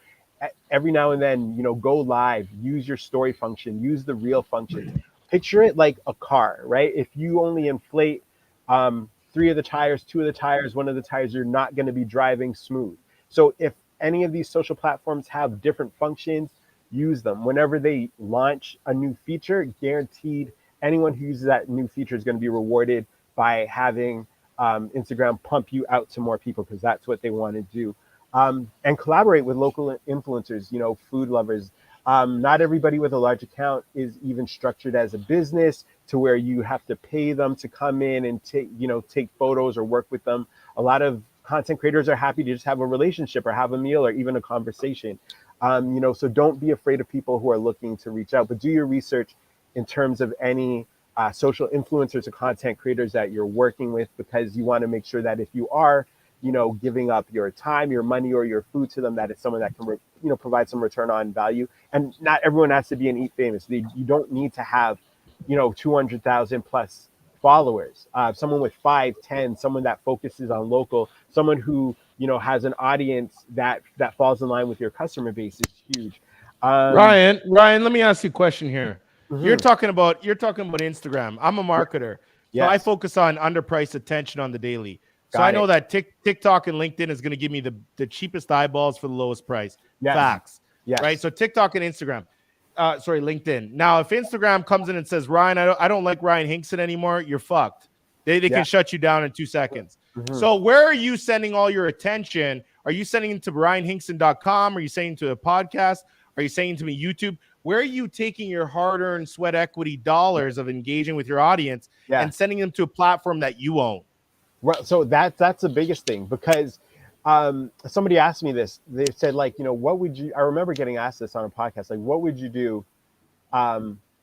every now and then, go live, use your story function, use the reel function. Picture it like a car, right? If you only inflate 3 of the tires, 2 of the tires, 1 of the tires, you're not going to be driving smooth. So if any of these social platforms have different functions, use them. Whenever they launch a new feature, guaranteed anyone who uses that new feature is going to be rewarded by having Instagram pump you out to more people, because that's what they want to do. And collaborate with local influencers, food lovers. Not everybody with a large account is even structured as a business to where you have to pay them to come in and take photos or work with them. A lot of content creators are happy to just have a relationship or have a meal or even a conversation. So don't be afraid of people who are looking to reach out, but do your research in terms of any social influencers or content creators that you're working with, because you want to make sure that if you are, giving up your time, your money, or your food to them, that it's someone that can, provide some return on value. And not everyone has to be an Eat Famous. You don't need to have, 200,000 plus followers. Someone with 5, 10, someone that focuses on local, someone who, has an audience that falls in line with your customer base is huge. Ryan, let me ask you a question here. Mhm. You're talking about Instagram. I'm a marketer. So I Yes. focus on underpriced attention on the daily. So Got I know it. that TikTok and LinkedIn is going to give me the cheapest eyeballs for the lowest price. Yes. Facts. Yes. Right? So TikTok and Instagram. LinkedIn. Now, if Instagram comes in and says, Ryan, I don't like Ryan Hinkson anymore, you're fucked. They can shut you down in 2 seconds. Mhm. So where are you sending all your attention? Are you sending it to RyanHinkson.com? Are you sending it to a podcast? Are you saying to me YouTube? Where are you taking your hard-earned sweat equity dollars of engaging with your audience and sending them to a platform that you own? Well, so that's the biggest thing, because somebody asked me this. They said, like, what would you? I remember getting asked this on a podcast. Like, what would you do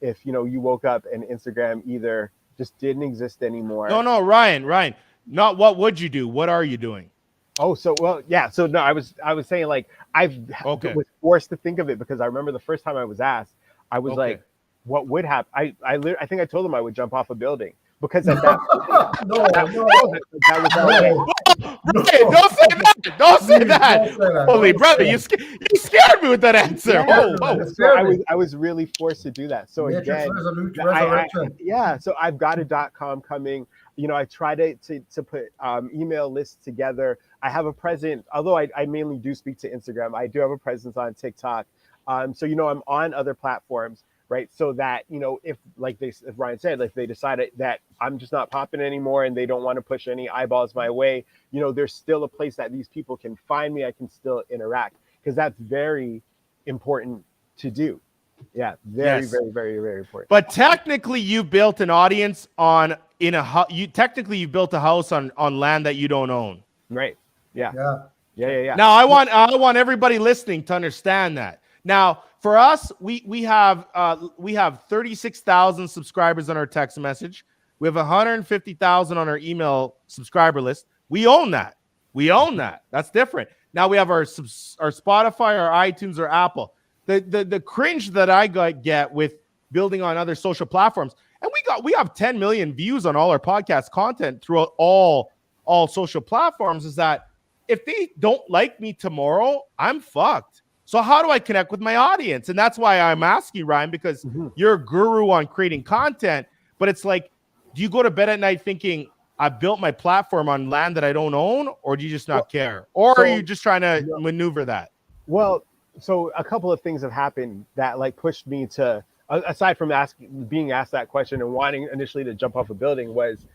if you woke up and Instagram either just didn't exist anymore? No, Ryan. Not what would you do? What are you doing? Oh, so well, yeah. So no, I was saying, like, was forced to think of it, because I remember the first time I was asked, I was like, what would happen? I think I told them I would jump off a building, because at that Don't say that. Don't say that. Holy brother, you scared me with that answer. I was really forced to do that. So again, so I've got a .com coming. I try to put email lists together. I have a presence, although I mainly do speak to Instagram. I do have a presence on TikTok. So I'm on other platforms, right? So that, if, like as Ryan said, if they decided that I'm just not popping anymore and they don't want to push any eyeballs my way, there's still a place that these people can find me. I can still interact, because that's very important to do. Yeah, very, very, very important. But technically, you built an audience you built a house on land that you don't own. Right. Yeah. Now, I want everybody listening to understand that. Now, for us, we have 36,000 subscribers on our text message. We have 150,000 on our email subscriber list. We own that. That's different. Now we have our Spotify, our iTunes, or Apple. The cringe that I get with building on other social platforms, and we have 10 million views on all our podcast content throughout all social platforms, is that if they don't like me tomorrow, I'm fucked. So how do I connect with my audience? And that's why I'm asking, Ryan, because you're a guru on creating content, but it's like, do you go to bed at night thinking, I built my platform on land that I don't own, or do you just not care? Or are you just trying to maneuver that? Well, so a couple of things have happened that like pushed me to, aside from being asked that question and wanting initially to jump off a building, was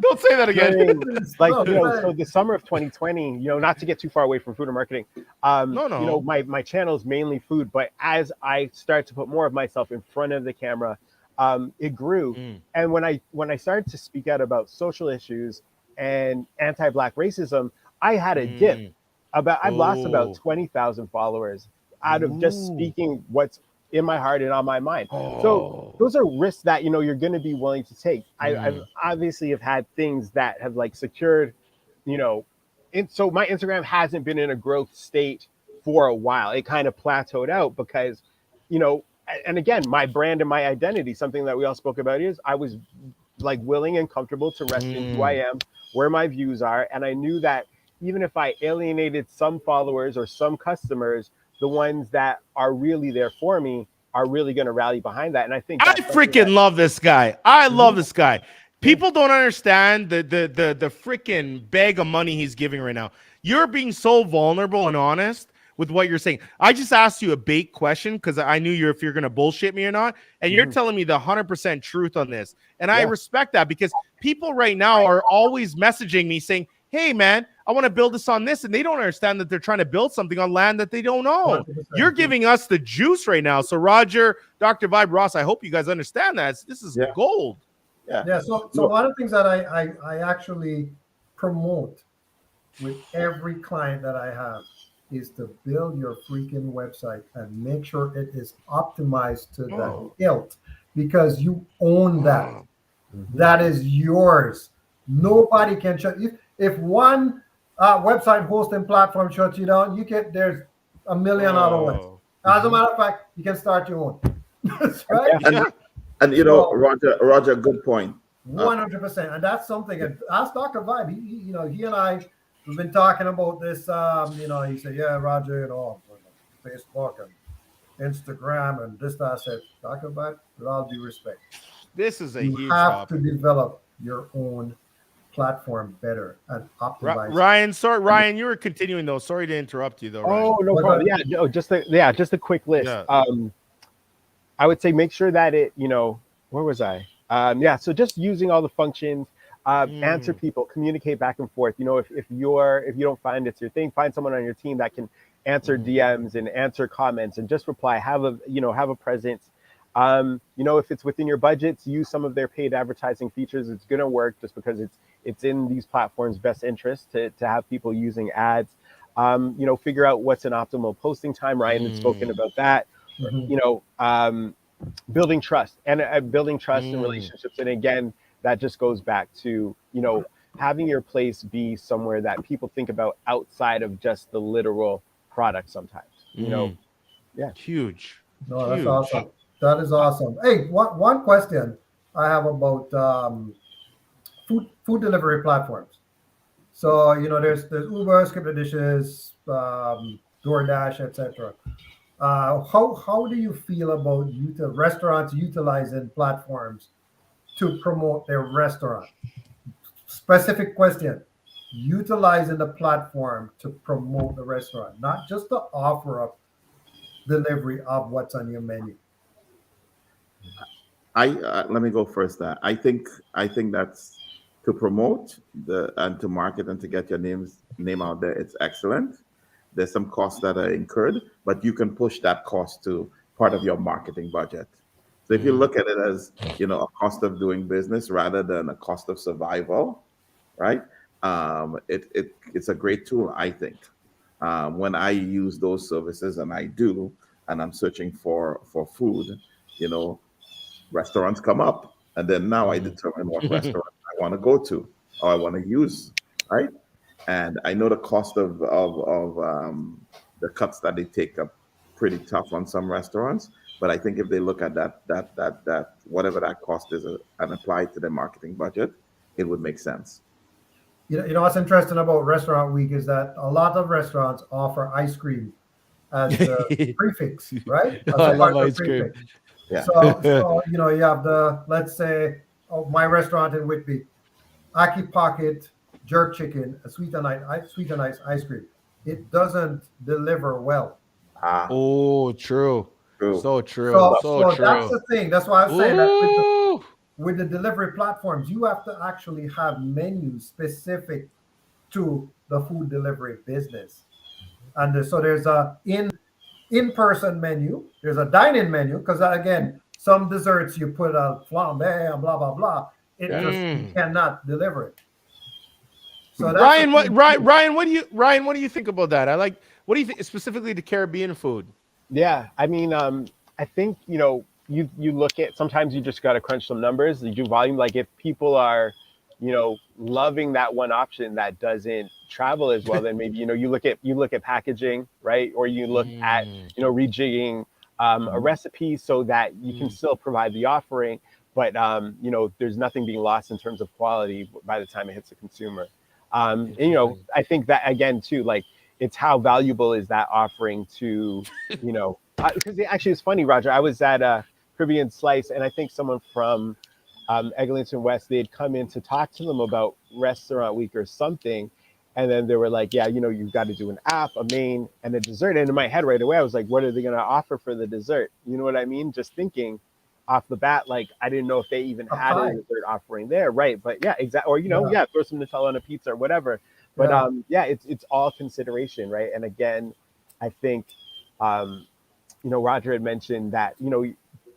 don't say that again. So the summer of 2020, not to get too far away from food and marketing. My channel is mainly food, but as I started to put more of myself in front of the camera, it grew. And when I started to speak out about social issues and anti-Black racism, I had a dip. I've lost about 20,000 followers out of just speaking what's in my heart and on my mind. So those are risks that, you're going to be willing to take. I've obviously have had things that have like secured, so my Instagram hasn't been in a growth state for a while. It kind of plateaued out because, and again, my brand and my identity, something that we all spoke about, is I was like willing and comfortable to rest in who I am, where my views are. And I knew that, even if I alienated some followers or some customers, the ones that are really there for me are really going to rally behind that. And I think I freaking love this guy. I love this guy. People don't understand the freaking bag of money he's giving right now. You're being so vulnerable and honest with what you're saying. I just asked you a bait question because I knew if you're going to bullshit me or not. And you're telling me the 100% truth on this. And I respect that because people right now are always messaging me saying, hey, man, I want to build this on this. And they don't understand that they're trying to build something on land that they don't own. You're giving us the juice right now. So Roger, Dr. Vibe, Ross, I hope you guys understand that. This is gold. Yeah. So one of the things that I actually promote with every client that I have is to build your freaking website and make sure it is optimized to the hilt, because you own that. That is yours. Nobody can shut you. If one website hosting platform shuts you down, there's a million other ones. As a matter of fact, you can start your own. That's right. And Roger, good point. 100%, and that's something. And ask Dr. Vibe. He and I, we've been talking about this. He said, "Yeah, Roger, Facebook and Instagram and this." That. I said, Dr. Vibe, with all due respect, this is a you huge have topic. to develop your own platform better and optimize. Ryan, sorry, Ryan, you were continuing though. Sorry to interrupt you though. Oh, Ryan. no problem. Yeah, no, just a quick list. Yeah. I would say make sure that where was I? So just using all the functions, answer people, communicate back and forth. If you don't find it's your thing, find someone on your team that can answer DMs and answer comments and just reply. Have a presence. If it's within your budgets, use some of their paid advertising features. It's gonna work just because it's in these platforms' best interest to have people using ads. Figure out what's an optimal posting time. Ryan had spoken about that. Building trust and relationships. And again, that just goes back to, having your place be somewhere that people think about outside of just the literal product sometimes, Huge. No, that's awesome. That is awesome. Hey, one question I have about food delivery platforms. So, there's Uber, Scripted Dishes, DoorDash, etc. How do you feel about restaurants utilizing platforms to promote their restaurant? Specific question: utilizing the platform to promote the restaurant, not just to offer up delivery of what's on your menu. Let me go first. I think that's to promote and to market and to get your name out there. It's excellent. There's some costs that are incurred, but you can push that cost to part of your marketing budget. So if you look at it as, a cost of doing business rather than a cost of survival, right? It's a great tool, I think. When I use those services, and I'm searching for food, restaurants come up, and then now I determine what restaurant I want to go to or I want to use, right? And I know the cost of the cuts that they take are pretty tough on some restaurants. But I think if they look at that whatever that cost is and apply it to their marketing budget, it would make sense. What's interesting about Restaurant Week is that a lot of restaurants offer ice cream as the prefix, right? I love ice cream. Yeah. So you have let's say my restaurant in Whitby, Aki Pocket jerk chicken, a sweet and ice ice cream. It doesn't deliver well. Oh, true. So true. So true. That's the thing. That's why I'm saying that with the delivery platforms, you have to actually have menus specific to the food delivery business. And so there's a in-person menu, there's a dine-in menu, because again, some desserts you put a flambe and blah blah blah. You cannot deliver it. So Ryan, what do you think about that? What do you think specifically to Caribbean food? Yeah, I mean, I think you look at, sometimes you just got to crunch some numbers. You do volume. Like if people are, loving that one option that doesn't travel as well, then maybe you look at packaging, right? Or you look at rejigging a recipe so that you can still provide the offering, but there's nothing being lost in terms of quality by the time it hits the consumer. And, you know, I think that again too, like it's how valuable is that offering to, you know, because actually it's funny, Roger. I was at Caribbean Slice, and I think someone from Eglinton West, they had come in to talk to them about Restaurant Week or something. And then they were like, yeah, you know, you've got to do an app, a main, and a dessert. And in my head right away, I was like, what are they going to offer for the dessert? You know what I mean? Just thinking off the bat, like, I didn't know if they even had a dessert offering there. Right. But yeah, exactly. Or, you know, throw some Nutella on a pizza or whatever. But it's all consideration. Right. And again, I think, you know, Roger had mentioned that, you know,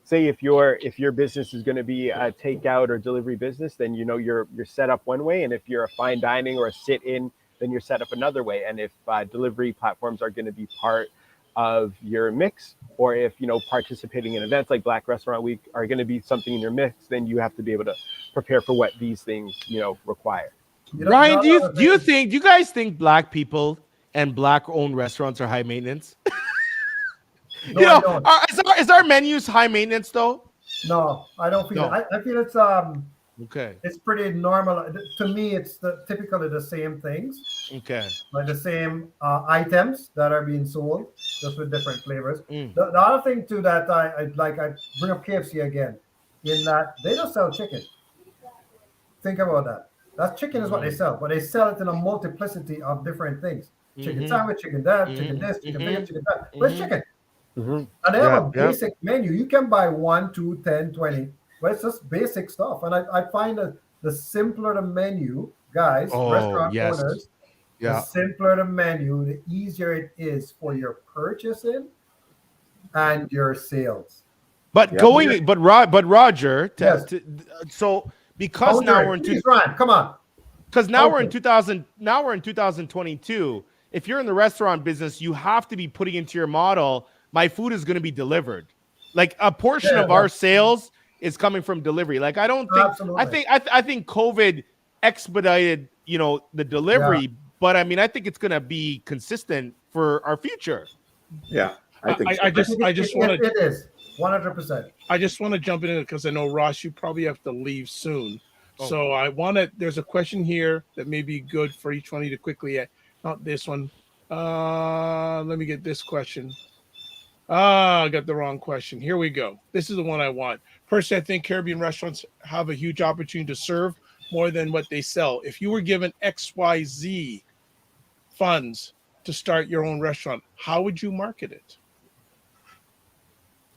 say if your business is going to be a takeout or delivery business, then, you know, you're set up one way. And if you're a fine dining or a sit-in, then you're set up another way. And if delivery platforms are going to be part of your mix, or if, you know, participating in events like Black Restaurant Week are going to be something in your mix, then you have to be able to prepare for what these things, you know, require. Ryan, do you guys think Black people and Black-owned restaurants are high maintenance? No, you know, is our menus high maintenance though? No, I don't feel it. I feel it's okay. It's pretty normal. To me, it's typically the same things. Okay. Like the same items that are being sold, just with different flavors. The other thing too that I bring up KFC again, in that they don't sell chicken. Think about that. That chicken is what they sell, but they sell it in a multiplicity of different things. Chicken sandwich, chicken that, chicken this, chicken this, chicken that. But it's chicken. And they have a basic menu. You can buy 1, 2, 10, 20, but it's just basic stuff. And I find that the simpler the menu, guys, restaurant owners, the simpler the menu, the easier it is for your purchasing and your sales. But Roger, so because now we're in come on. Because now we're in 2022. If you're in the restaurant business, you have to be putting into your model, my food is going to be delivered. Like a portion of our sales is coming from delivery. Like I don't think I think COVID expedited, you know, the delivery, but I mean I think it's going to be consistent for our future. Yeah, I think I just want to. It is 100%. I just want to jump in because I know Ross, you probably have to leave soon. So I want to. There's a question here that may be good for each one of you to quickly. Not this one. Let me get this question. I got the wrong question. Here we go. This is the one I want. Personally, I think Caribbean restaurants have a huge opportunity to serve more than what they sell. If you were given XYZ funds to start your own restaurant, how would you market it?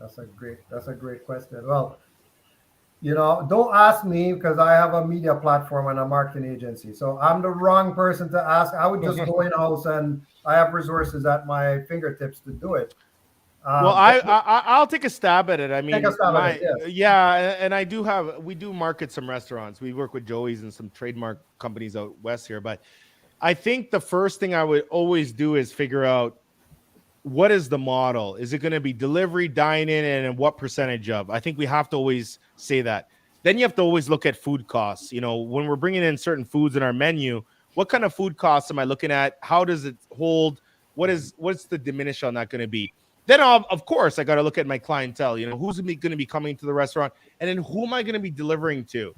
That's a great question. Well, you know, don't ask me because I have a media platform and a marketing agency. So I'm the wrong person to ask. I would just go in-house and I have resources at my fingertips to do it. Well, I'll take a stab at it. I mean, and we do market some restaurants. We work with Joey's and some trademark companies out west here. But I think the first thing I would always do is figure out what is the model. Is it going to be delivery, dine-in, and what percentage of? I think we have to always say that. Then you have to always look at food costs. You know, when we're bringing in certain foods in our menu, what kind of food costs am I looking at? How does it hold? What's the diminish on that going to be? Then, of course, I got to look at my clientele. You know, who's going to be coming to the restaurant, and then who am I going to be delivering to?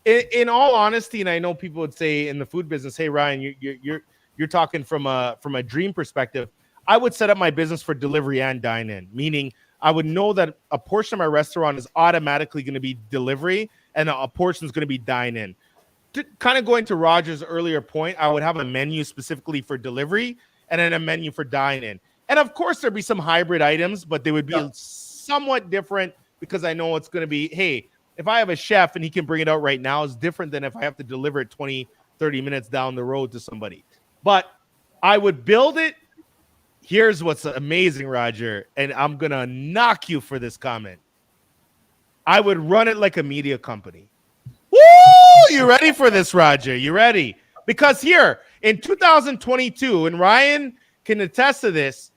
In all honesty, and I know people would say in the food business, "Hey, Ryan, you're talking from a dream perspective." I would set up my business for delivery and dine-in, meaning I would know that a portion of my restaurant is automatically going to be delivery, and a portion is going to be dine-in. Kind of going to Roger's earlier point, I would have a menu specifically for delivery, and then a menu for dine-in. And of course, there'd be some hybrid items, but they would be somewhat different because I know it's going to be, hey, if I have a chef and he can bring it out right now, it's different than if I have to deliver it 20, 30 minutes down the road to somebody. But I would build it. Here's what's amazing, Roger, and I'm going to knock you for this comment. I would run it like a media company. Woo! You ready for this, Roger? You ready? Because here in 2022, and Ryan can attest to this,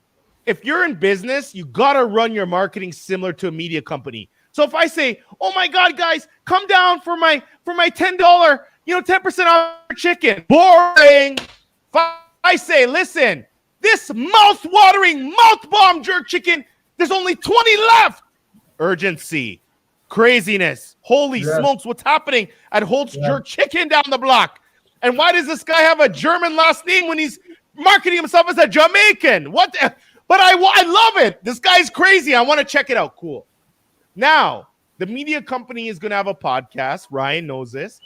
if you're in business, you got to run your marketing similar to a media company. So if I say, oh my God, guys, come down for my $10, 10% off chicken. Boring. If I say, listen, this mouth-watering, mouth-bomb jerk chicken, there's only 20 left. Urgency. Craziness. Holy smokes, what's happening at Holt's Jerk Chicken down the block? And why does this guy have a German last name when he's marketing himself as a Jamaican? What? But I love it. This guy's crazy. I want to check it out. Cool. Now, the media company is going to have a podcast. Ryan knows this.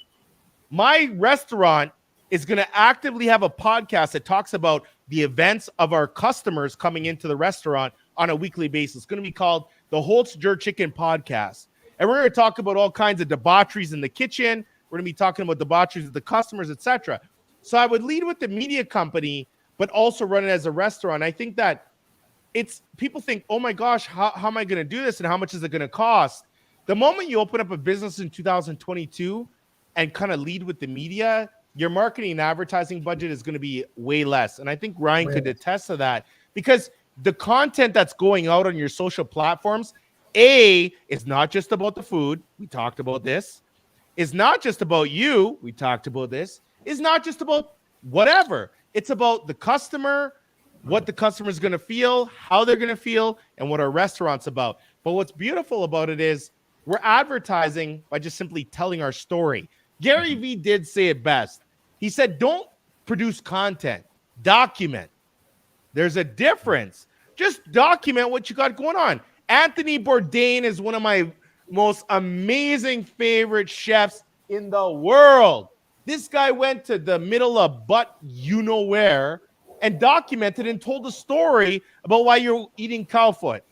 My restaurant is going to actively have a podcast that talks about the events of our customers coming into the restaurant on a weekly basis. It's going to be called the Holt's Jerk Chicken Podcast. And we're going to talk about all kinds of debaucheries in the kitchen. We're going to be talking about debaucheries of the customers, etc. So I would lead with the media company, but also run it as a restaurant. I think that people think, oh my gosh, how am I going to do this? And how much is it going to cost? The moment you open up a business in 2022 and kind of lead with the media, your marketing and advertising budget is going to be way less. And I think Ryan could attest to that, because the content that's going out on your social platforms, is not just about the food. We talked about this. It's not just about you. We talked about this. It's not just about whatever. It's about the customer, what the customer is going to feel, how they're going to feel, and what our restaurant's about. But what's beautiful about it is we're advertising by just simply telling our story. Gary Vee did say it best. He said, don't produce content, document. There's a difference. Just document what you got going on. Anthony Bourdain is one of my most amazing favorite chefs in the world. This guy went to the middle of where and documented and told a story about why you're eating cow foot,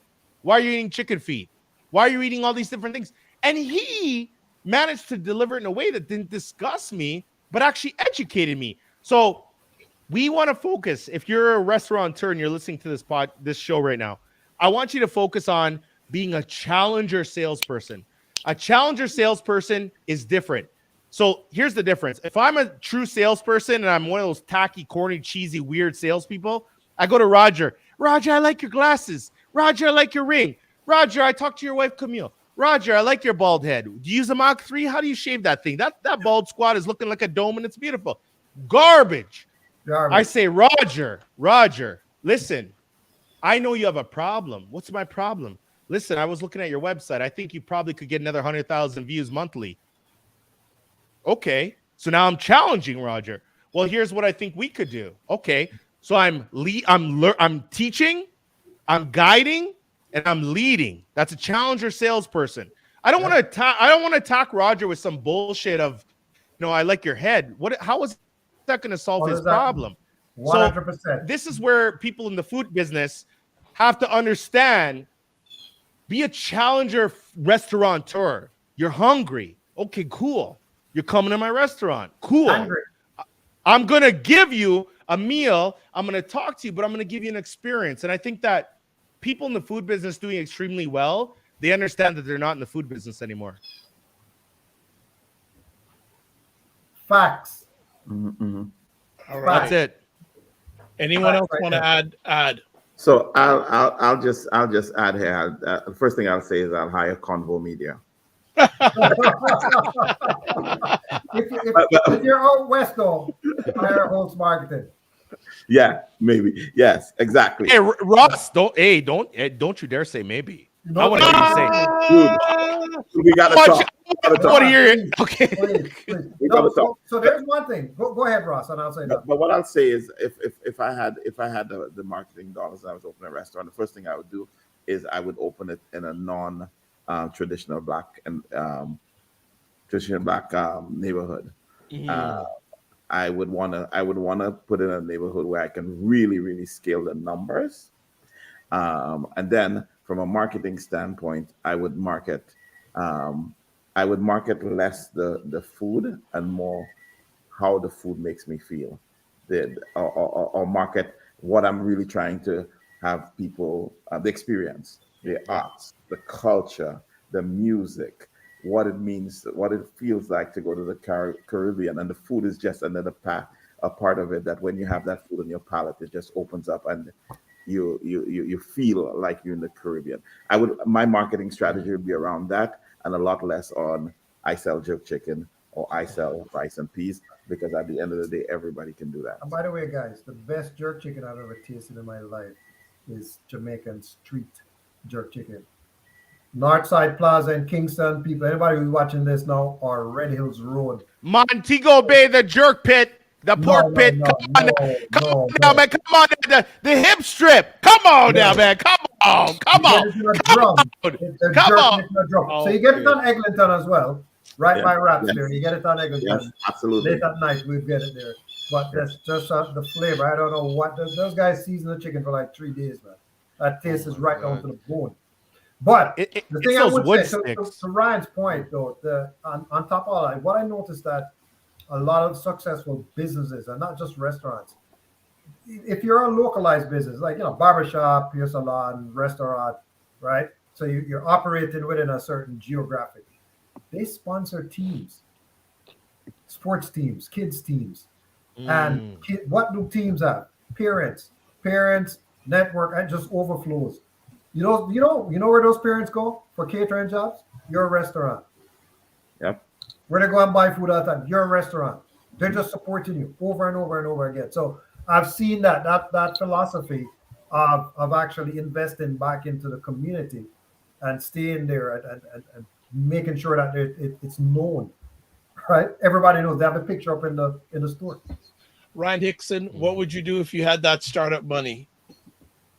why you're eating chicken feet, why you're eating all these different things. And he managed to deliver it in a way that didn't disgust me, but actually educated me. So we want to focus. If you're a restaurateur and you're listening to this show right now, I want you to focus on being a challenger salesperson. A challenger salesperson is different. So here's the difference. If I'm a true salesperson and I'm one of those tacky, corny, cheesy, weird salespeople, I go to Roger. Roger, I like your glasses. Roger, I like your ring. Roger, I talked to your wife, Camille. Roger, I like your bald head. Do you use a Mach 3? How do you shave that thing? That bald squat is looking like a dome and it's beautiful. Garbage. I say, Roger, listen, I know you have a problem. What's my problem? Listen, I was looking at your website. I think you probably could get another 100,000 views monthly. Okay, so now I'm challenging Roger. Well, here's what I think we could do. Okay, so I'm teaching, I'm guiding, and I'm leading. That's a challenger salesperson. I don't want to attack Roger with some bullshit of, I like your head. How is that going to solve his problem? 100%. So this is where people in the food business have to understand. Be a challenger restaurateur. You're hungry. Okay, cool. You're coming to my restaurant. Cool. Hungry. I'm going to give you a meal. I'm going to talk to you, but I'm going to give you an experience. And I think that people in the food business doing extremely well, they understand that they're not in the food business anymore. Facts. Mm-hmm. All right. That's it. Anyone else want to add? So I'll just add here. The first thing I'll say is I'll hire Convo Media. if you're out west, though, hire Holt's Marketing. Yeah, maybe. Yes, exactly. Hey, Ross, don't you dare say maybe. I want to hear you say. Dude, we gotta talk. I want to hear it. Okay. Please. So there's one thing. Go ahead, Ross, and I'll say that. But what I'll say is, if I had the marketing dollars and I was opening a restaurant, the first thing I would do is I would open it in a non traditional black neighborhood. Mm-hmm. I would wanna put in a neighborhood where I can really, really scale the numbers, and then from a marketing standpoint, I would market less the food and more how the food makes me feel, or market what I'm really trying to have people the experience, the arts, the culture, the music, what it means, what it feels like to go to the Caribbean, and the food is just another a part of it. That when you have that food on your palate, it just opens up and you feel like you're in the Caribbean. My marketing strategy would be around that, and a lot less on I sell jerk chicken or I sell rice and peas, because at the end of the day, everybody can do that. And by the way, guys, the best jerk chicken I've ever tasted in my life is Jamaican street jerk chicken. Northside Plaza in Kingston. People, anybody who's watching this now, or Red Hills Road. Montego Bay, the jerk pit, the pork pit. Come on, now, man. Come on, the hip strip. Come on now, man. Come on, come on, come on, come on. So you get it on Eglinton as well, right by Raps there. You get it on Eglinton. Yes, absolutely. Late at night, we get it there. But that's just the flavor. I don't know what those guys season the chicken for like 3 days, man. That taste is right down to the bone. But the thing I would say, to Ryan's point, though, on top of all that, what I noticed that a lot of successful businesses, and not just restaurants, if you're a localized business, like, barbershop, hair salon, restaurant, right? So you're operating within a certain geographic. They sponsor teams, sports teams, kids teams. And what do teams have? Parents, network, and just overflows. You know where those parents go for catering jobs? Your restaurant. Yep. Where they go and buy food all the time? Your restaurant. They're just supporting you over and over and over again. So I've seen that philosophy of actually investing back into the community and staying there and making sure that it's known. Right? Everybody knows. They have a picture up in the store. Ryan Hickson, what would you do if you had that startup money?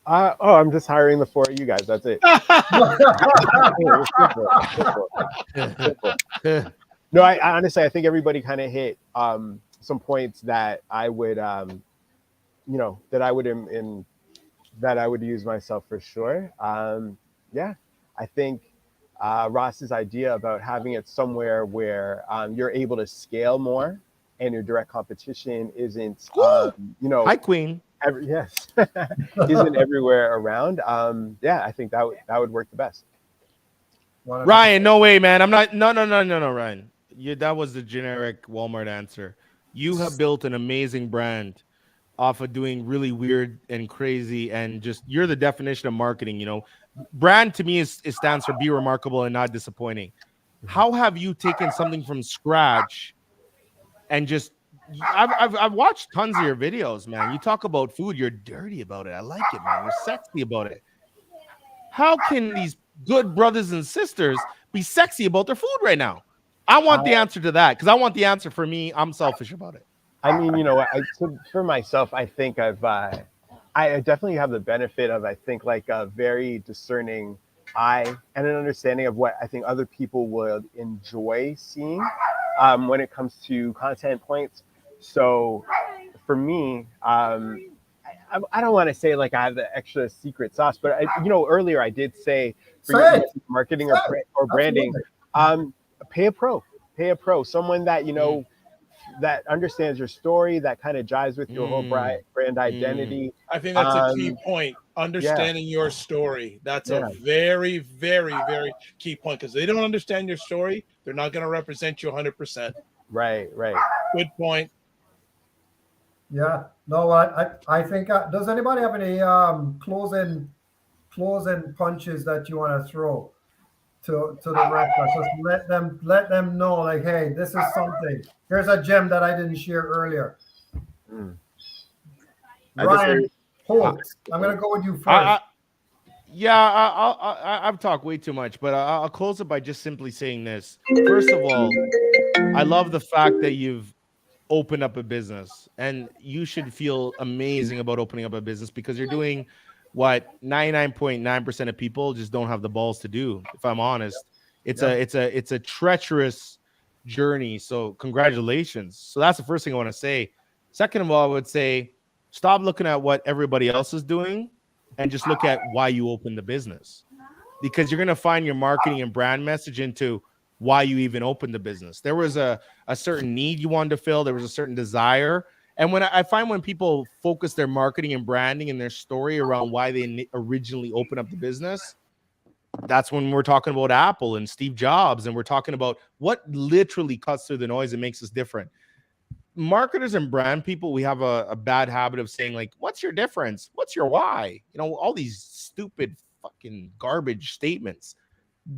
I'm just hiring the 4 of you guys. That's it. No, I honestly, I think everybody kind of hit some points that I would, that I would use myself for sure. I think Ross's idea about having it somewhere where you're able to scale more and your direct competition isn't, Hi, Queen. Yes, isn't everywhere around. I think that would work the best. Ryan, no way, man. I'm not. No, Ryan. That was the generic Walmart answer. You have built an amazing brand off of doing really weird and crazy, and just you're the definition of marketing. Brand to me it stands for be remarkable and not disappointing. How have you taken something from scratch and just I've watched tons of your videos, man. You talk about food, you're dirty about it. I like it, man. You're sexy about it. How can these good brothers and sisters be sexy about their food right now? I want the answer to that because I want the answer for me. I'm selfish about it. I mean, for myself, I think I definitely have the benefit of, I think, like a very discerning eye and an understanding of what I think other people would enjoy seeing when it comes to content points. So for me, I don't want to say like I have the extra secret sauce, but earlier I did say for marketing or branding, pay a pro, someone that, that understands your story, that kind of jives with your whole brand identity. I think that's a key point. Understanding your story. That's a very, very, very key point because they don't understand your story. They're not going to represent you 100%. Right. Good point. Yeah. No, I think. Does anybody have any closing punches that you want to throw to the restaurants? Just let them know, like, hey, this is something. Here's a gem that I didn't share earlier. Ryan Holtz, I'm gonna go with you first. I've talked way too much, but I'll close it by just simply saying this. First of all, I love the fact that you've opened up a business, and you should feel amazing about opening up a business because you're doing what 99.9% of people just don't have the balls to do. If I'm honest, it's a treacherous journey. So congratulations. So that's the first thing I want to say. Second of all, I would say stop looking at what everybody else is doing and just look at why you opened the business, because you're going to find your marketing and brand message into why you even opened the business. There was a certain need you wanted to fill. There was a certain desire. And when I find when people focus their marketing and branding and their story around why they originally opened up the business, that's when we're talking about Apple and Steve Jobs, and we're talking about what literally cuts through the noise and makes us different. Marketers and brand people, we have a bad habit of saying, like, what's your difference? What's your why? All these stupid fucking garbage statements.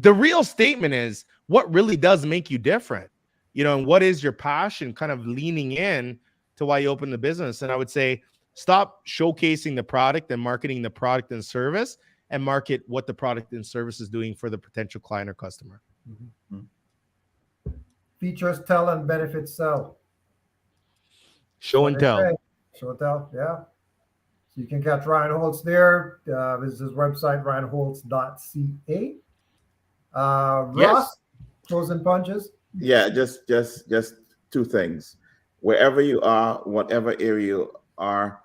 The real statement is what really does make you different, and what is your passion, kind of leaning in to why you open the business. And I would say stop showcasing the product and marketing the product and service and market what the product and service is doing for the potential client or customer. Features tell and benefits sell. Show and tell. Show and tell, yeah. So you can catch Ryan Holtz there. Visit his website, ryanholtz.ca. Ross, closing punches. Yeah, just two things. Wherever you are, whatever area you are,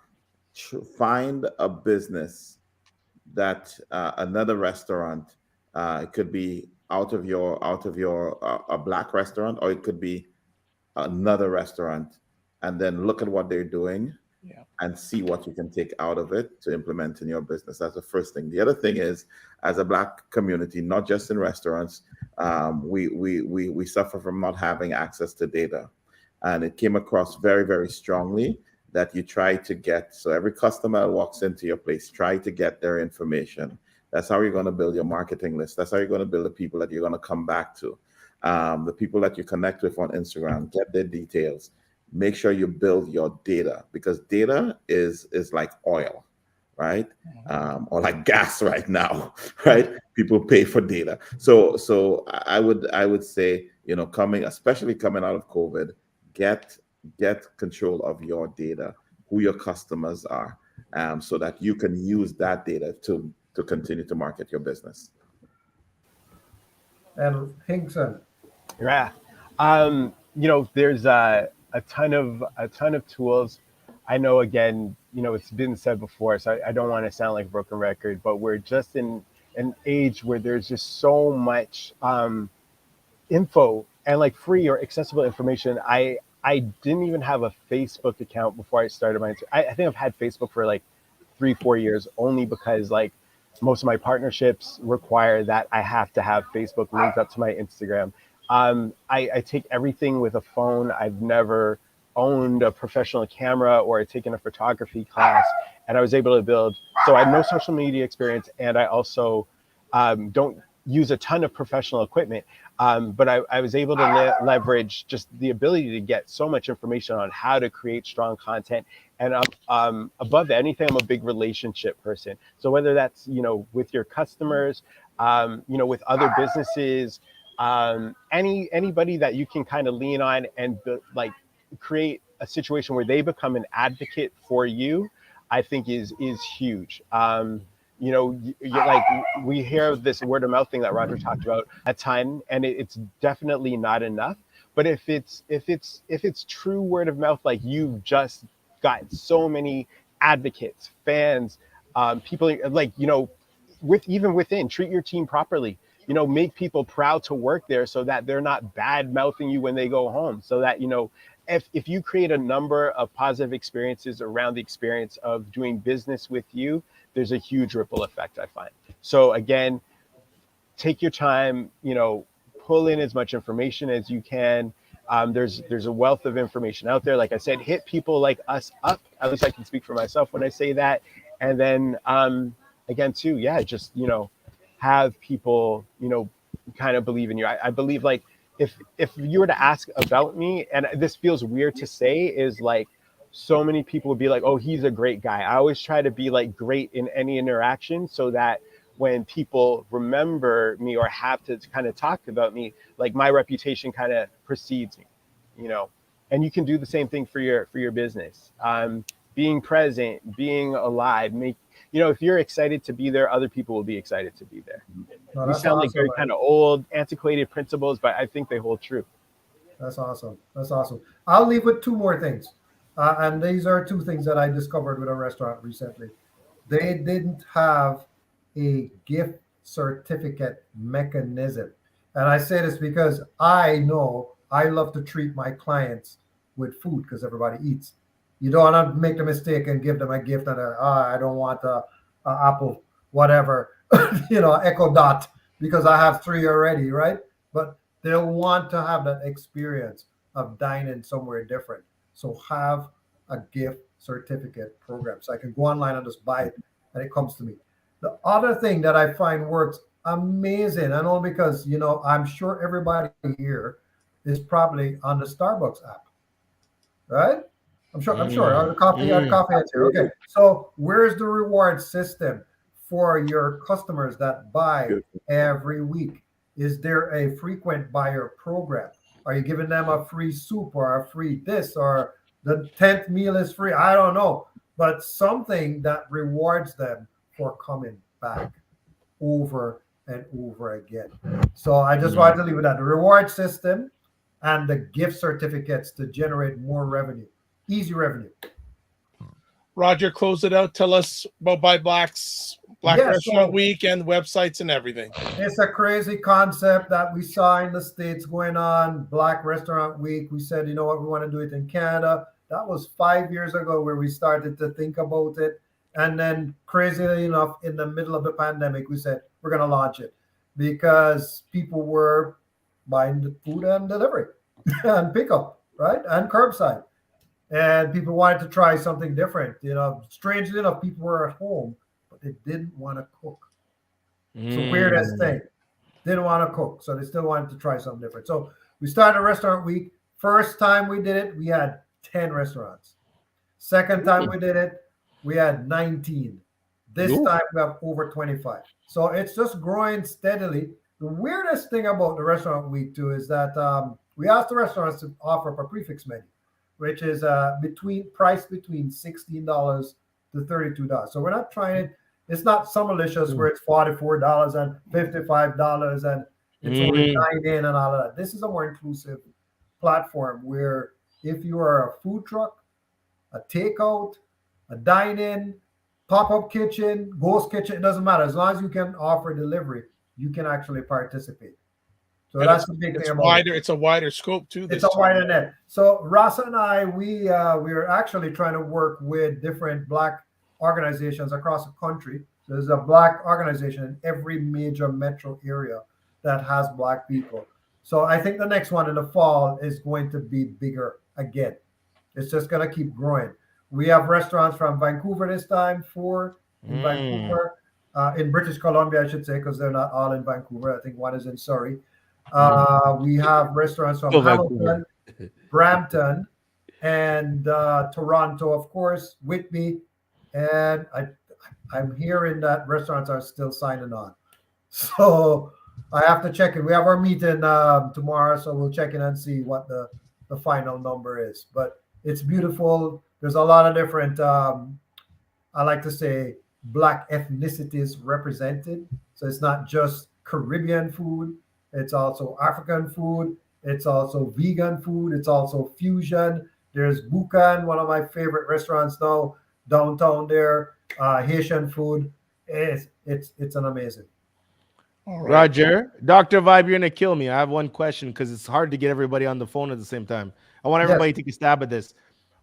find a business that another restaurant. It could be out of your a black restaurant, or it could be another restaurant, and then look at what they're doing and see what you can take out of it to implement in your business. That's the first thing. The other thing is, as a black community, not just in restaurants, we suffer from not having access to data. And it came across very, very strongly that you try to get, so every customer that walks into your place, try to get their information. That's how you're going to build your marketing list. That's how you're going to build the people that you're going to come back to. The people that you connect with on Instagram, get their details. Make sure you build your data, because data is like oil, right? Or like gas right now, right? People pay for data. So I would say, especially coming out of COVID, get control of your data, who your customers are, so that you can use that data to continue to market your business. And Hinkson. Yeah. There's a ton of tools. I know, again, it's been said before, so I don't want to sound like a broken record, but we're just in an age where there's just so much info and like free or accessible information. I didn't even have a Facebook account before I started my, I think I've had Facebook for like 3-4 years, only because like most of my partnerships require that I have to have Facebook linked up to my Instagram. I take everything with a phone. I've never owned a professional camera or taken a photography class, and I was able to build. So I have no social media experience, and I also don't use a ton of professional equipment. But I was able to leverage just the ability to get so much information on how to create strong content. And above anything, I'm a big relationship person. So whether that's, with your customers, with other businesses, anybody that you can kind of lean on and create a situation where they become an advocate for you, I think is huge. Like we hear this word of mouth thing that Roger talked about a ton, and it's definitely not enough. But if it's true word of mouth, like you've just got so many advocates, fans, people, like, even within, treat your team properly. Make people proud to work there, so that they're not bad mouthing you when they go home. So that, if you create a number of positive experiences around the experience of doing business with you, there's a huge ripple effect, I find. So again, take your time, pull in as much information as you can. There's a wealth of information out there. Like I said, hit people like us up. At least I can speak for myself when I say that. And then again, too, just, have people, kind of believe in you. I believe, like, if you were to ask about me, and this feels weird to say, is like, so many people would be like, oh, he's a great guy. I always try to be like great in any interaction, so that when people remember me or have to kind of talk about me, like my reputation kind of precedes me, and you can do the same thing for your business. Being present, being alive, if you're excited to be there, other people will be excited to be there. No, You sound like very kind of old, antiquated principles, but I think they hold true. That's awesome. I'll leave with two more things. And these are two things that I discovered with a restaurant recently. They didn't have a gift certificate mechanism. And I say this because I know I love to treat my clients with food, because everybody eats. You don't want to make the mistake and give them a gift and I don't want a Apple, whatever, Echo Dot, because I have 3 already, right? But they'll want to have that experience of dining somewhere different. So have a gift certificate program. So I can go online and just buy it and it comes to me. The other thing that I find works amazing, and all because, I'm sure everybody here is probably on the Starbucks app, right? I'm sure. Our coffee is here. Okay. So where's the reward system? for your customers that buy every week? Is there a frequent buyer program? Are you giving them a free soup or a free this, or the 10th meal is free? I don't know, but something that rewards them for coming back over and over again. So I just wanted to leave it at the reward system and the gift certificates to generate more revenue, easy revenue. Roger, close it out. Tell us about ByBlack's Black Restaurant Week and websites and everything. It's a crazy concept that we saw in the States going on, Black Restaurant Week. We said, you know what, we want to do it in Canada. That was 5 years ago where we started to think about it. And then, crazily enough, in the middle of the pandemic, we said, we're going to launch it because people were buying the food and delivery and pickup, right? And curbside. And people wanted to try something different. You know, strangely enough, people were at home, but they didn't want to cook. It's the weirdest thing. Didn't want to cook, so they still wanted to try something different. So we started a restaurant week. First time we did it, we had 10 restaurants. Second time we did it, we had 19. This time we have over 25. So it's just growing steadily. The weirdest thing about the restaurant week too is that we asked the restaurants to offer up a prefix menu, which is between $16 to $32. So we're not trying it. It's not Summerlicious where it's $44 and $55 and it's only dine in and all of that. This is a more inclusive platform where if you are a food truck, a takeout, a dine-in, pop-up kitchen, ghost kitchen, it doesn't matter. As long as you can offer delivery, you can actually participate. So that's the big thing about it. It's a wider scope too. It's a wider net. So Rasa and I, we are actually trying to work with different Black organizations across the country. There's a Black organization in every major metro area that has Black people. So I think the next one in the fall is going to be bigger again. It's just going to keep growing. We have restaurants from Vancouver this time, 4 in Vancouver, in British Columbia, I should say, because they're not all in Vancouver. I think one is in Surrey. We have restaurants from Hamilton, Brampton, and Toronto, of course, Whitby. And I'm hearing that restaurants are still signing on. So I have to check it. We have our meeting tomorrow, so we'll check in and see what the final number is. But it's beautiful. There's a lot of different, I like to say, Black ethnicities represented. So it's not just Caribbean food. It's also African food. It's also vegan food. It's also fusion. There's Bukan, one of my favorite restaurants now, downtown there. Haitian food. It's an amazing. All right. Roger, Dr. Vibe, you're gonna kill me. I have one question because it's hard to get everybody on the phone at the same time. I want everybody to take a stab at this.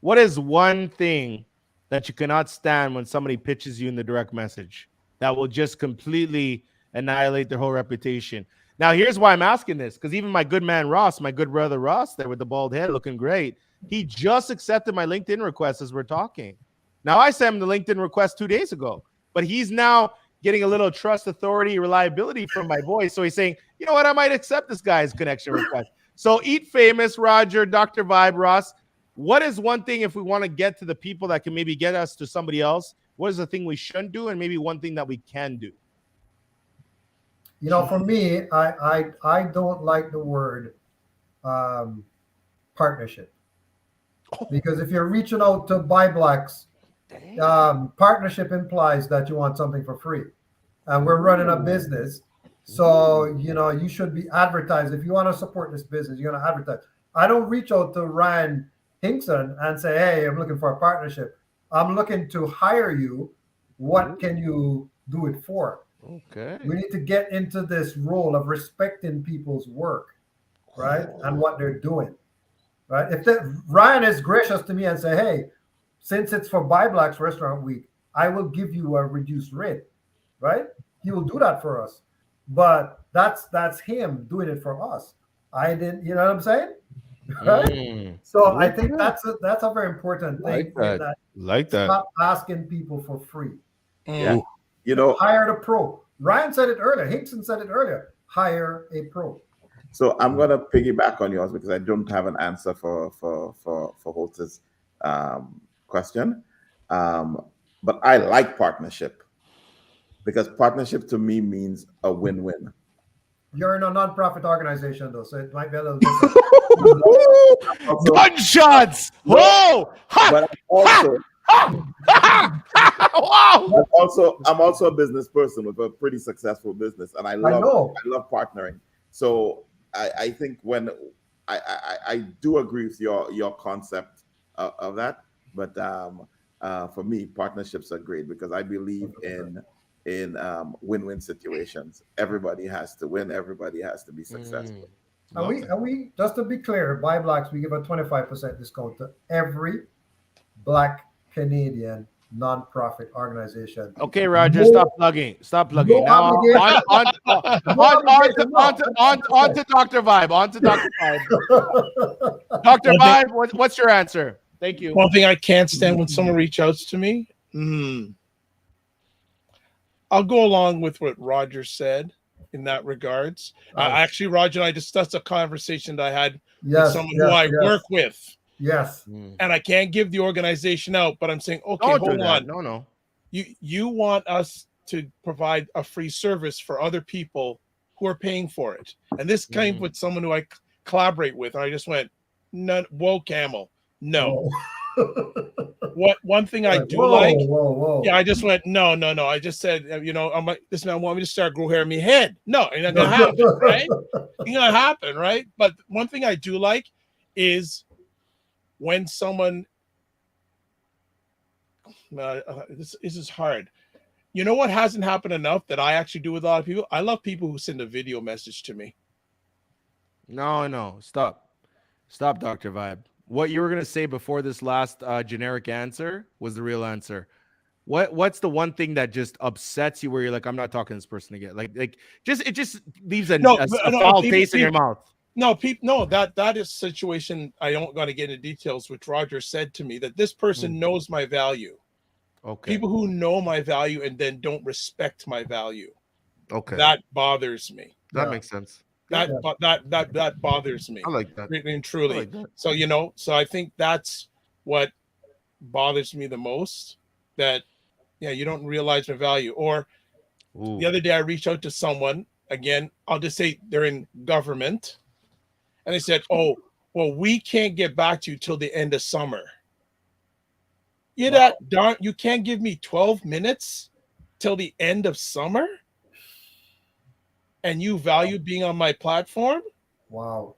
What is one thing that you cannot stand when somebody pitches you in the direct message that will just completely annihilate their whole reputation? Now, here's why I'm asking this, because even my good man Ross, my good brother Ross there with the bald head looking great, he just accepted my LinkedIn request as we're talking. Now, I sent him the LinkedIn request 2 days ago, but he's now getting a little trust, authority, reliability from my voice. So he's saying, you know what, I might accept this guy's connection request. So Eat Famous, Roger, Dr. Vibe, Ross, what is one thing if we want to get to the people that can maybe get us to somebody else? What is the thing we shouldn't do, and maybe one thing that we can do? You know, for me, I don't like the word partnership, because if you're reaching out to ByBlacks, partnership implies that you want something for free, and we're running a business, so you know you should be advertised. If you want to support this business, you're going to advertise. I don't reach out to Ryan Hinkson and say, hey, I'm looking for a partnership. I'm looking to hire you. What can you do it for? Okay. We need to get into this role of respecting people's work, right? And what they're doing, right? If Ryan is gracious to me and say, hey, since it's for ByBlack's Restaurant Week, I will give you a reduced rate, right? He will do that for us. But that's him doing it for us. I didn't, you know what I'm saying? Right? So I think that's a very important thing. Like that. Stop asking people for free. Yeah. You know, hire a pro. Ryan said it earlier. Hinkson said it earlier. Hire a pro. So I'm gonna piggyback on yours because I don't have an answer for Holtz's question. But I like partnership. because partnership to me means a win-win. You're in a non-profit organization, though, so it might be a little different. Gunshots! Whoa! But I'm Wow! also a business person with a pretty successful business, and I love partnering. So I think when I do agree with your concept of that, but for me, partnerships are great because I believe in win-win situations. Everybody has to win. Everybody has to be successful. And we just to be clear, by Blacks, we give a 25% discount to every Black Canadian non-profit organization. Okay, Roger, stop plugging. Stop plugging. Now on to Dr. Vibe. On to Dr. Vibe. Dr. Vibe, what's your answer? Thank you. One thing I can't stand when someone reaches out to me. I'll go along with what Roger said in that regards. Actually, Roger and I discussed a conversation that I had with someone who I work with. Yes. And I can't give the organization out, but I'm saying, okay, hold on. No. You want us to provide a free service for other people who are paying for it. And this came with someone who I collaborate with. And I just went, no, whoa, camel. No. One thing I do like. Yeah, I just went, no. I just said, I'm like, this man want me to start grow hair in my head. No, it's not gonna happen, right? It's gonna happen, right? But one thing I do like is when someone this is hard. You know what hasn't happened enough that I actually do with a lot of people? I love people who send a video message to me. No. Stop, Dr. Vibe. What you were going to say before this last generic answer was the real answer. What's the one thing that just upsets you where you're like, I'm not talking to this person again? It just leaves a foul taste in your mouth. No, that is a situation. I don't got to get into details, which Roger said to me that this person knows my value. Okay. People who know my value and then don't respect my value. Okay. That bothers me. That makes sense. That bothers me. I like that. Really and truly. I like that. So I think that's what bothers me the most. That you don't realize my value. Or the other day I reached out to someone, again, I'll just say they're in government. And they said, oh, well, we can't get back to you till the end of summer. You can't give me 12 minutes till the end of summer? And you value being on my platform? Wow.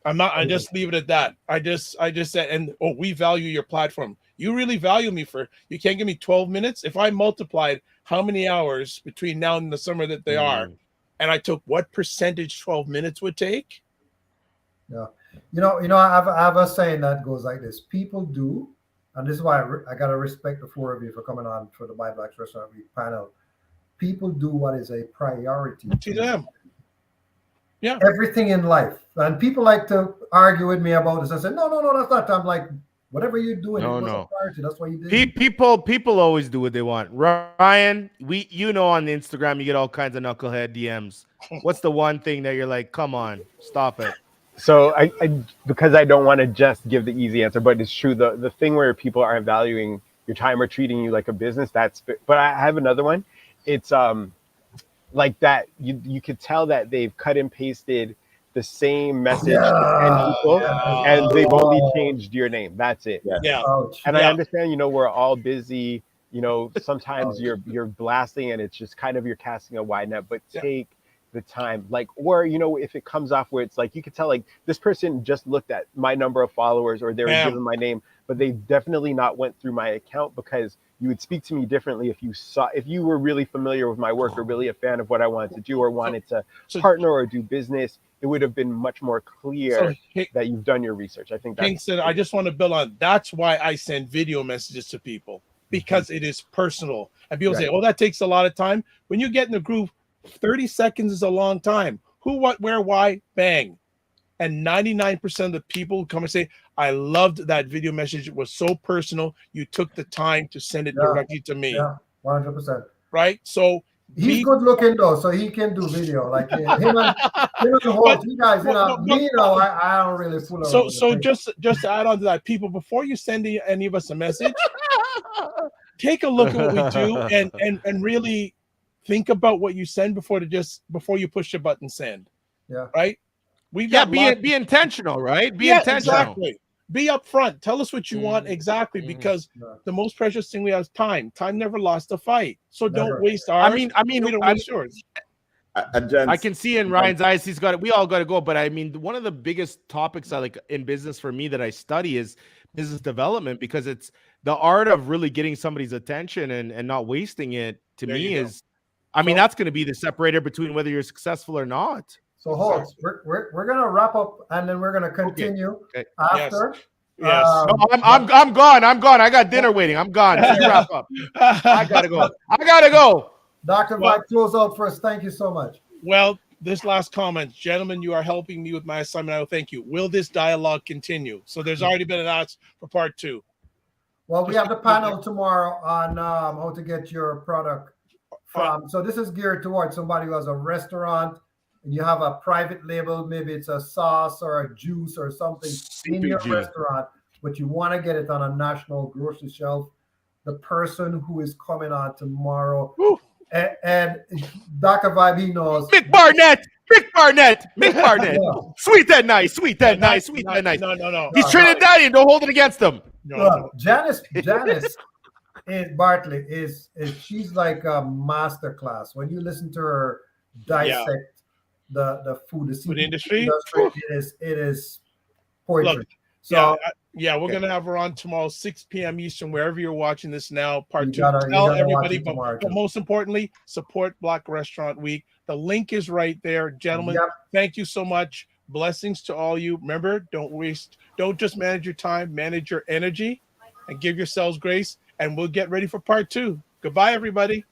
I just leave it at that. I just said, we value your platform. You really value me you can't give me 12 minutes? If I multiplied how many hours between now and the summer that they are, and I took what percentage 12 minutes would take? Yeah. I have a saying that goes like this. People do, and this is why I got to respect the four of you for coming on for the By Blacks Restaurant Week panel. People do what is a priority to them. Yeah. Everything in life. And people like to argue with me about this. I said, no, that's not. I'm like, whatever you're doing, it was a priority. That's what you did. People always do what they want. Ryan, on the Instagram, you get all kinds of knucklehead DMs. What's the one thing that you're like, come on, stop it? So I because I don't want to just give the easy answer, but it's true. The thing where people aren't valuing your time or treating you like a business, but I have another one. It's like that. You could tell that they've cut and pasted the same message to 10 people, and they've only changed your name. That's it. Yeah. And I understand, we're all busy. Sometimes you're blasting, and it's just kind of you're casting a wide net. But take the time, if it comes off where it's like you could tell, like this person just looked at my number of followers, or they were given my name, but they definitely not went through my account, because you would speak to me differently if you were really familiar with my work or really a fan of what I wanted to do or wanted to partner or do business. It would have been much more clear that you've done your research. I think that's Kingston, I just want to build on. That's why I send video messages to people, because it is personal. And people say, "Oh, that takes a lot of time." When you get in the groove, 30 seconds is a long time. Who, what, where, why, bang. And 99% of the people come and say, I loved that video message. It was so personal. You took the time to send it directly to me. Yeah, 100%. Right? So he's good looking though, so he can do video. Like him and the whole, you guys, I don't really fool around. So just to add on to that, people, before you send any of us a message, take a look at what we do and really think about what you send before you push the button send. Yeah. Right. We've got be intentional, right? Be intentional. Exactly. Be upfront. Tell us what you want exactly, because the most precious thing we have is time. Time never lost a fight. So don't waste ours. I mean, we don't waste yours. I can see in Ryan's eyes, we all got to go. But I mean, one of the biggest topics I like in business for me that I study is business development, because it's the art of really getting somebody's attention and not wasting it. To me is, I mean, that's going to be the separator between whether you're successful or not. So Holtz, we're gonna wrap up and then we're gonna continue after. Yes. No, I'm gone. I got dinner waiting. I'm gone. You wrap up. I gotta go. Dr. Vibe, close out first. Thank you so much. Well, this last comment, gentlemen, you are helping me with my assignment. I will thank you. Will this dialogue continue? So there's already been an ask for part 2. Well, we have the panel tomorrow on how to get your product from. So this is geared towards somebody who has a restaurant and you have a private label, maybe it's a sauce or a juice or something in your restaurant, but you want to get it on a national grocery shelf. The person who is coming on tomorrow, and Dr. Vibe, he knows. Mick Barnett. Yeah. Sweet that nice. No. He's Trinidadian. Don't hold it against him. No. Janice in Bartley is she's like a master class. When you listen to her dissect the food industry, it is poetry. Look, so we're gonna have her on tomorrow, 6 p.m. Eastern, wherever you're watching this now. Part 2. Tell everybody, but most importantly, support Black Restaurant Week. The link is right there, gentlemen. Thank you so much. Blessings to all you. Remember, don't just manage your time, manage your energy, and give yourselves grace. And we'll get ready for part 2. Goodbye, everybody.